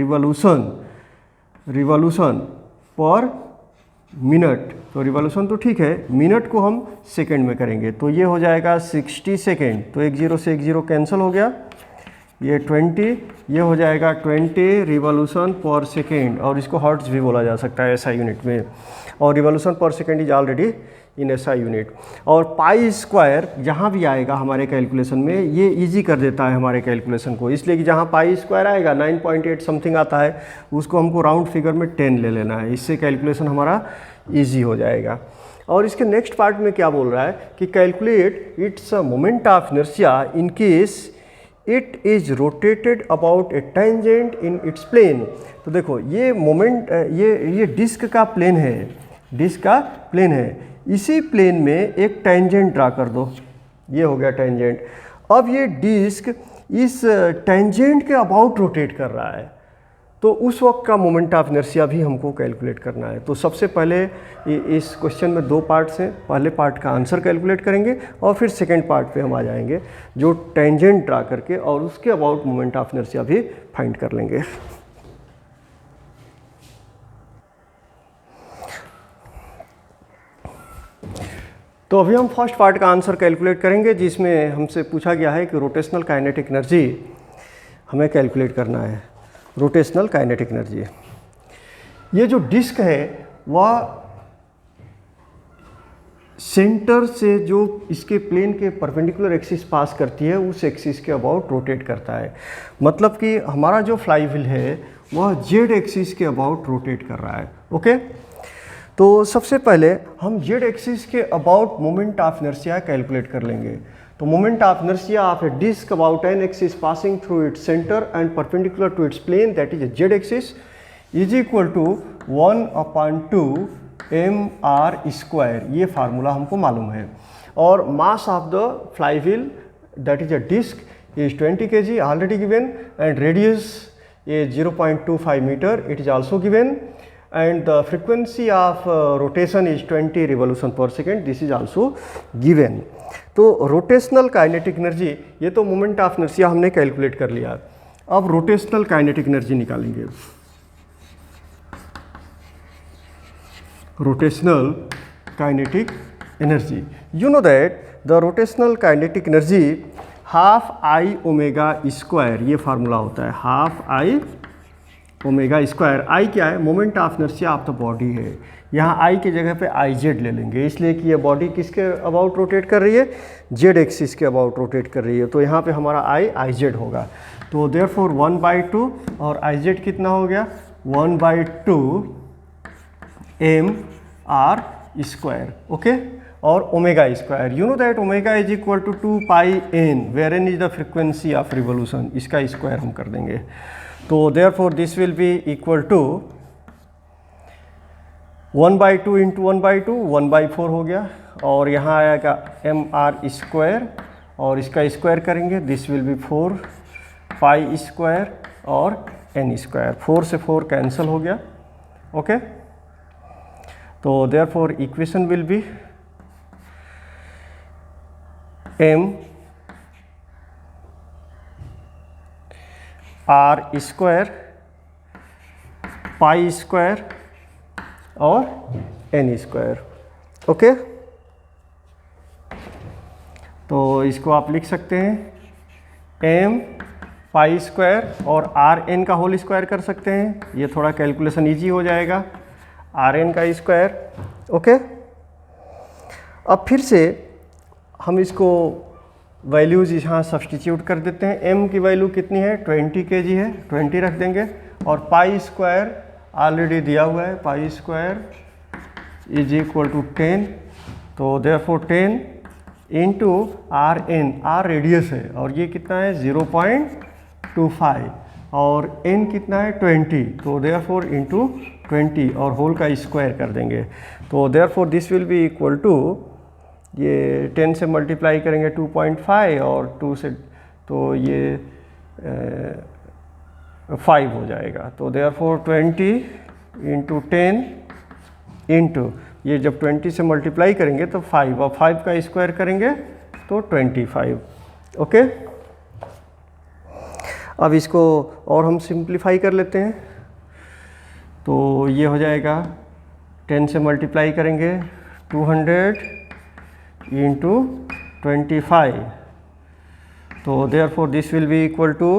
रिवॉल्यूशन पर मिनट, तो रिवॉल्यूशन तो ठीक है, मिनट को हम सेकंड में करेंगे तो ये हो जाएगा 60 सेकेंड, तो एक जीरो से एक जीरो कैंसिल हो गया, ये 20, ये हो जाएगा 20 रिवॉल्यूशन पर सेकेंड, और इसको हर्ट्ज भी बोला जा सकता है एसआई यूनिट में, और रिवॉल्यूशन पर second is already in SI unit. और पाई स्क्वायर जहाँ भी आएगा हमारे कैलकुलेशन में ये इजी कर देता है हमारे कैलकुलेशन को, इसलिए कि जहाँ पाई स्क्वायर आएगा 9.8 समथिंग आता है उसको हमको राउंड फिगर में 10 ले लेना है, इससे कैलकुलेशन हमारा ईजी हो जाएगा। और इसके नेक्स्ट पार्ट में क्या बोल रहा है कि calculate its moment of inertia in case it is rotated about a tangent in its plane. तो देखो ये मोमेंट ये डिस्क का प्लेन है, डिस्क का प्लेन है, इसी प्लेन में एक टेंजेंट ड्रा कर दो, ये हो गया टेंजेंट। अब ये डिस्क इस टेंजेंट के अबाउट रोटेट कर रहा है, तो उस वक्त का मोमेंट ऑफ इनर्शिया भी हमको कैलकुलेट करना है। तो सबसे पहले इस क्वेश्चन में दो पार्ट्स हैं, पहले पार्ट का आंसर कैलकुलेट करेंगे और फिर सेकंड पार्ट पे हम आ जाएंगे जो टेंजेंट ड्रा करके और उसके अबाउट मोमेंट ऑफ इनर्शिया भी फाइंड कर लेंगे। तो अभी हम फर्स्ट पार्ट का आंसर कैलकुलेट करेंगे, जिसमें हमसे पूछा गया है कि रोटेशनल काइनेटिक एनर्जी हमें कैलकुलेट करना है। रोटेशनल काइनेटिक एनर्जी, ये जो डिस्क है वह सेंटर से जो इसके प्लेन के परपेंडिकुलर एक्सिस पास करती है उस एक्सिस के अबाउट रोटेट करता है। मतलब कि हमारा जो फ्लाई व्हील है वह जेड एक्सिस के अबाउट रोटेट कर रहा है। ओके, तो सबसे पहले हम जेड एक्सिस के about moment of inertia calculate कर लेंगे। तो moment of inertia of a disc about an axis passing through its centre and perpendicular to its plane that is Z axis is equal to 1/2 mr square, ये formula हमको मालूम है। और mass of the flywheel that is a disc is 20 kg already given and radius is 0.25 meter, it is also given, and the frequency of rotation is 20 revolution per second, this is also given। तो rotational kinetic energy, ये तो moment of inertia हमने calculate कर लिया, अब rotational kinetic energy निकालेंगे। Rotational kinetic energy, you know that the rotational kinetic energy half I omega square, ये formula होता है हाफ आई ओमेगा स्क्वायर। आई क्या है? Moment of inertia of the body है। यहाँ आई की जगह पे आई जेड ले लेंगे, इसलिए कि ये बॉडी किसके अबाउट रोटेट कर रही है? जेड एक्सिस के अबाउट रोटेट कर रही है, तो यहाँ पे हमारा आई जेड होगा। तो देयरफॉर 1/2 और आई जेड कितना हो गया? 1/2 mr स्क्वायर। ओके, और omega square, you know that omega is equal to 2 pi n, where n is the frequency of revolution, इसका स्क्वायर हम कर देंगे। तो therefore this will be equal to 1/2 into 1/2 1/4 हो गया, और यहाँ आएगा mr स्क्वायर और इसका स्क्वायर करेंगे, this will B 4 pi square और n स्क्वायर, 4 से 4 कैंसिल हो गया। ओके, तो therefore equation will be m r square pi square और n स्क्वायर। ओके, तो इसको आप लिख सकते हैं m पाई स्क्वायर और आर एन का होल स्क्वायर कर सकते हैं, ये थोड़ा कैलकुलेशन इजी हो जाएगा, आर एन का स्क्वायर। ओके, अब फिर से हम इसको वैल्यूज़ यहाँ सब्सटीट्यूट कर देते हैं। एम की वैल्यू कितनी है, 20 kg है, 20 रख देंगे, और पाई स्क्वायर ऑलरेडी दिया हुआ है, pi square is equal to 10, तो therefore 10 into R N, R radius है और ये कितना है 0.25 और n कितना है 20, तो देयरफॉर इंटू 20 और होल का स्क्वायर कर देंगे, तो therefore this will be equal to, ये 10 से मल्टीप्लाई करेंगे 2.5 और 2 से, तो ये 5 हो जाएगा, तो देयरफॉर 20 इंटू 10 इंटू, ये जब 20 से मल्टीप्लाई करेंगे तो 5 और 5 का स्क्वायर करेंगे तो 25। ओके, अब इसको और हम सिंप्लीफाई कर लेते हैं, तो ये हो जाएगा 10 से मल्टीप्लाई करेंगे 200 इंटू 25, तो therefore this will be equal to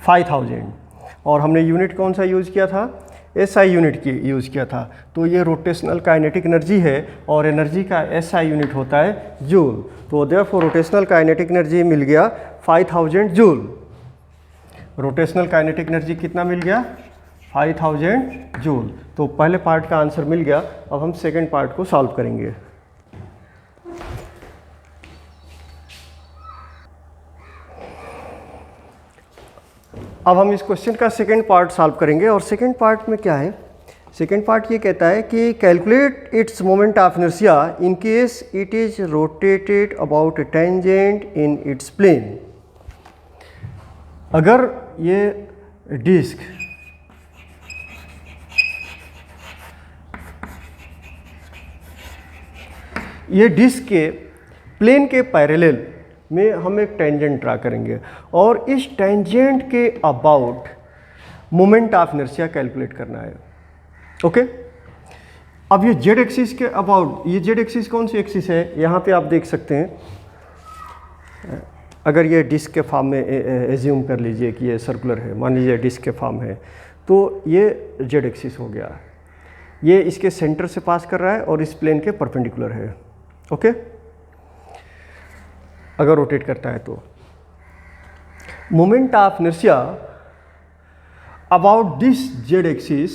5000, और हमने यूनिट कौन सा यूज़ किया था, एसआई यूनिट की यूज़ किया था, तो ये रोटेशनल काइनेटिक एनर्जी है और एनर्जी का एसआई यूनिट होता है जूल, तो देयरफॉर रोटेशनल काइनेटिक एनर्जी मिल गया 5000 जूल। रोटेशनल काइनेटिक एनर्जी कितना मिल गया, 5000 जूल। तो पहले पार्ट का आंसर मिल गया, अब हम सेकेंड पार्ट को सॉल्व करेंगे। अब हम इस क्वेश्चन का सेकेंड पार्ट सॉल्व करेंगे, और सेकेंड पार्ट में क्या है, सेकेंड पार्ट ये कहता है कि calculate its moment of inertia in case it is rotated about a tangent in its plane. अगर ये डिस्क के प्लेन के पैरेलल में हम एक टेंजेंट ड्रा करेंगे और इस टेंजेंट के about moment of inertia calculate करना है। ओके, अब ये जेड एक्सिस के अबाउट, ये जेड एक्सिस कौन सी एक्सिस है, यहाँ पे आप देख सकते हैं, अगर ये डिस्क के फॉर्म में एज्यूम कर लीजिए कि ये सर्कुलर है, मान लीजिए डिस्क के फॉर्म है, तो ये जेड एक्सिस हो गया, ये इसके सेंटर से पास कर रहा है और इस प्लेन के परपेंडिकुलर है। ओके, अगर रोटेट करता है तो moment of inertia about this Z axis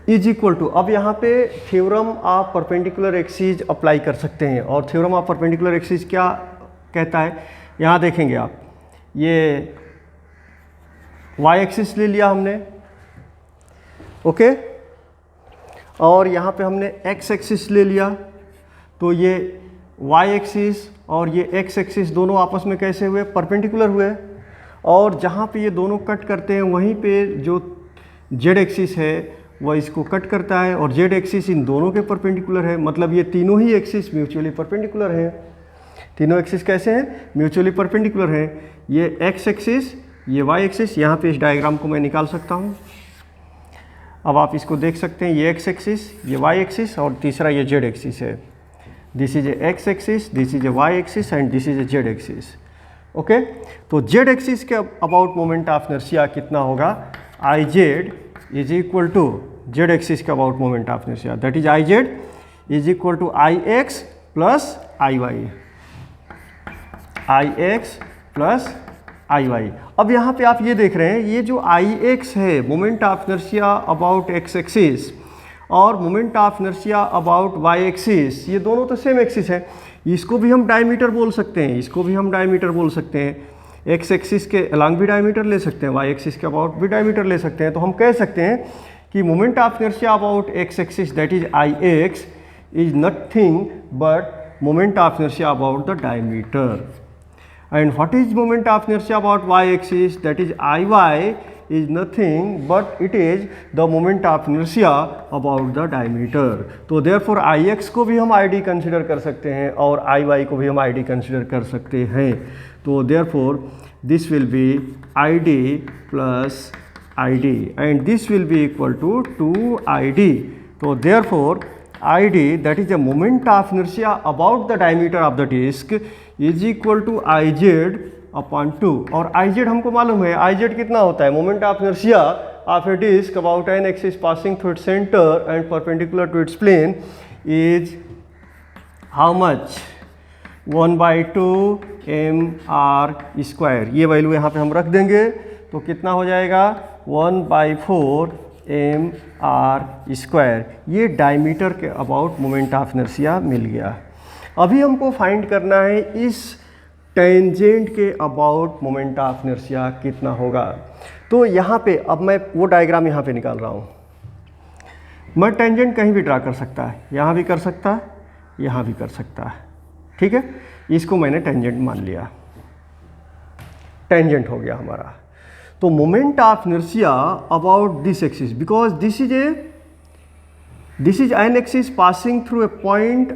is equal to, अब यहाँ पे theorem of perpendicular axis apply कर सकते हैं, और थ्योरम ऑफ परपेंडिकुलर एक्सिस क्या कहता है, यहाँ देखेंगे आप, ये वाई एक्सिस ले लिया हमने, ओके, और यहाँ पे हमने एक्स एक्सिस ले लिया, तो ये वाई एक्सिस और ये एक्स एक्सिस दोनों आपस में कैसे हुए, परपेंडिकुलर हुए, और जहाँ पे ये दोनों कट करते हैं वहीं पे जो जेड एक्सिस है वह इसको कट करता है, और जेड एक्सिस इन दोनों के परपेंडिकुलर है, मतलब ये तीनों ही एक्सिस म्यूचुअली परपेंडिकुलर हैं। तीनों एक्सिस कैसे हैं, म्यूचुअली परपेंडिकुलर हैं, ये एक्स एक्सिस, ये वाई एक्सिस, यहाँ पे इस डायग्राम को मैं निकाल सकता हूँ, अब आप इसको देख सकते हैं, ये एक्स एक्सिस, ये वाई एक्सिस, और तीसरा ये जेड एक्सिस है, this is a X axis, this is a Y axis and this is a Z axis. Okay, तो जेड एक्सिस के अबाउट मोमेंट ऑफ इनर्शिया कितना होगा, I Z is equal to Z axis के about moment of inertia, that is I Z is equal to I X plus I Y, I X plus I Y. अब यहाँ पे आप ये देख रहे हैं, ये जो आई एक्स है moment of inertia about X axis और moment of inertia about Y axis, ये दोनों तो सेम एक्सिस है, इसको भी हम डायमीटर बोल सकते हैं, इसको भी हम डायमीटर बोल सकते हैं, एक्स एक्सिस के अलॉन्ग भी डायमीटर ले सकते हैं, वाई एक्सिस के अबाउट भी डायमीटर ले सकते हैं, तो हम कह सकते हैं कि moment of inertia about X axis that is I x is nothing but moment of inertia about the diameter, and what is moment of inertia about y axis, that is iy is nothing but it is the moment of inertia about the diameter। तो therefore ix को भी हम id consider कर सकते हैं और iy को भी हम id कंसिडर कर सकते हैं, तो therefore this will be id plus id and this will be equal to 2id, तो therefore id that is the moment of inertia about the diameter of the disk is equal to iz upon 2। और iz हमको मालूम है, iz कितना होता है, moment of inertia of a disc about an axis passing through its centre and perpendicular to its plane is how much 1/2 mr²। ये value यहाँ पे हम रख देंगे तो कितना हो जाएगा 1/4 mr²। ये डायमीटर के अबाउट मोमेंट ऑफ इनर्शिया मिल गया। अभी हमको फाइंड करना है इस टेंजेंट के अबाउट मोमेंट ऑफ इनर्शिया कितना होगा। तो यहाँ पे अब मैं वो डायग्राम यहाँ पे निकाल रहा हूँ। मैं टेंजेंट कहीं भी ड्रा कर सकता है, यहाँ भी कर सकता है, यहाँ भी कर सकता है, ठीक है। इसको मैंने टेंजेंट मान लिया, टेंजेंट हो गया हमारा। तो moment of inertia about this axis, because this is an axis passing through a point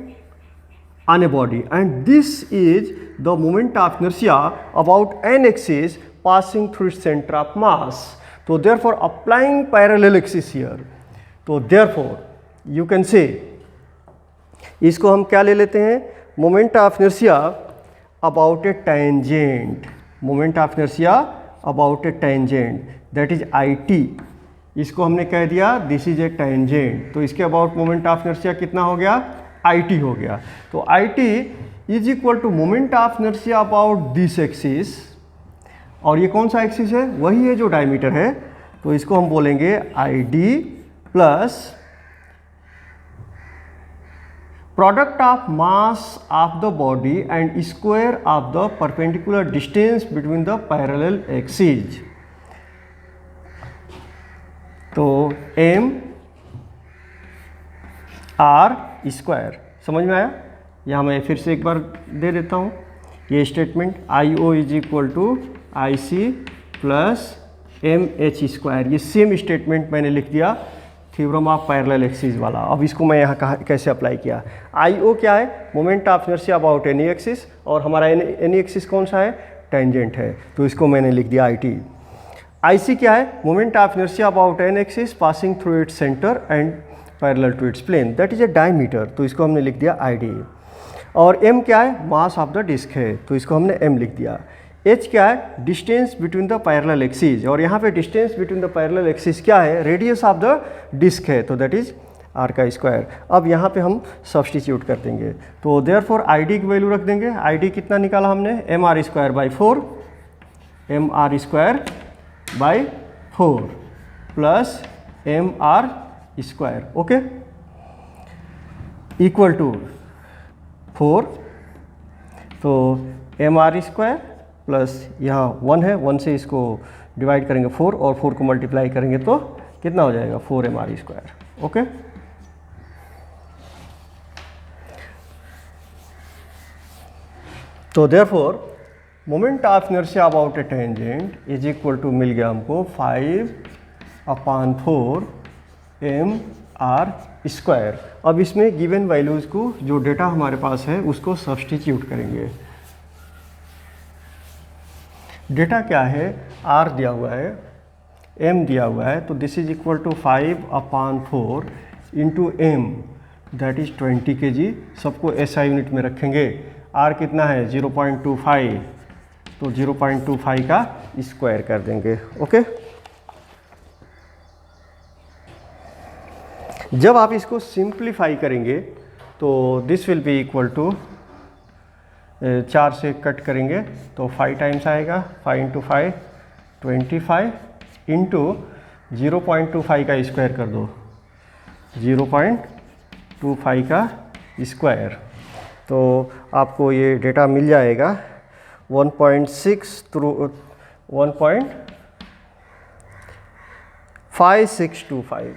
on a body and this is the moment of inertia about n axis passing through its center of mass। So therefore applying parallel axis here, तो therefore you can say इसको हम क्या ले लेते हैं, moment of inertia about a tangent, moment of inertia about a tangent that is it। इसको हमने कह दिया this is a tangent, तो इसके about moment of inertia कितना हो गया, IT हो गया। तो IT is equal to moment of inertia about this axis, और ये कौन सा एक्सिस है, वही है जो डायमीटर है, तो इसको हम बोलेंगे ID plus product of mass of the body and square of the perpendicular distance between the parallel axis. तो mr², समझ में आया। यहाँ मैं फिर से एक बार दे देता हूँ ये statement, IO is equal to IC plus mh²। ये सेम स्टेटमेंट मैंने लिख दिया थ्योरम ऑफ पैरेलल एक्सिस वाला। अब इसको मैं यहाँ कैसे अप्लाई किया, IO क्या है, moment of inertia about any axis, और हमारा एनी एक्सिस कौन सा है, टेंजेंट है, तो इसको मैंने लिख दिया IT। IC क्या है, moment of inertia about an axis passing through its centre and parallel to its plane that is a diameter, तो इसको हमने लिख दिया ID। और M क्या है, मास ऑफ द डिस्क है, तो इसको हमने M लिख दिया। H क्या है, distance between the parallel axis, और यहाँ पे distance between the parallel axis क्या है, रेडियस ऑफ द डिस्क है, तो दैट इज r²। अब यहाँ पे हम सब्सटीट्यूट कर देंगे, तो देयरफॉर ID की वैल्यू रख देंगे। ID कितना निकाला हमने, mr²/4 mr²/4 plus mr², okay, equal to 4। तो mr² प्लस यहाँ 1 है, 1 से इसको डिवाइड करेंगे 4 और 4 को मल्टीप्लाई करेंगे तो कितना हो जाएगा 4mr², ओके। तो therefore moment of inertia about a tangent is equal to मिल गया हमको 5/4 mr²। अब इसमें गिवन वैल्यूज़ को, जो डेटा हमारे पास है उसको सब्सटीट्यूट करेंगे। डेटा क्या है, r दिया हुआ है, m दिया हुआ है, तो this is equal to 5/4 into m that is 20 kg। सबको SI यूनिट में रखेंगे। r कितना है 0.25, तो 0.25 का स्क्वायर कर देंगे, ओके। जब आप इसको सिंप्लीफाई करेंगे तो this will be equal to 4 से कट करेंगे तो 5 टाइम्स आएगा, 5 × 5 25 इंटू 0.25 का स्क्वायर कर दो, 0.25 का स्क्वायर, तो आपको ये डेटा मिल जाएगा 1.6 through 1.5625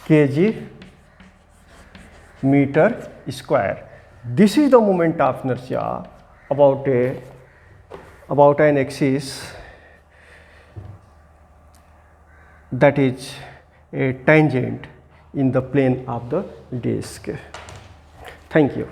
kg meter square. This is the moment of inertia about an axis that is a tangent in the plane of the disk. Thank you.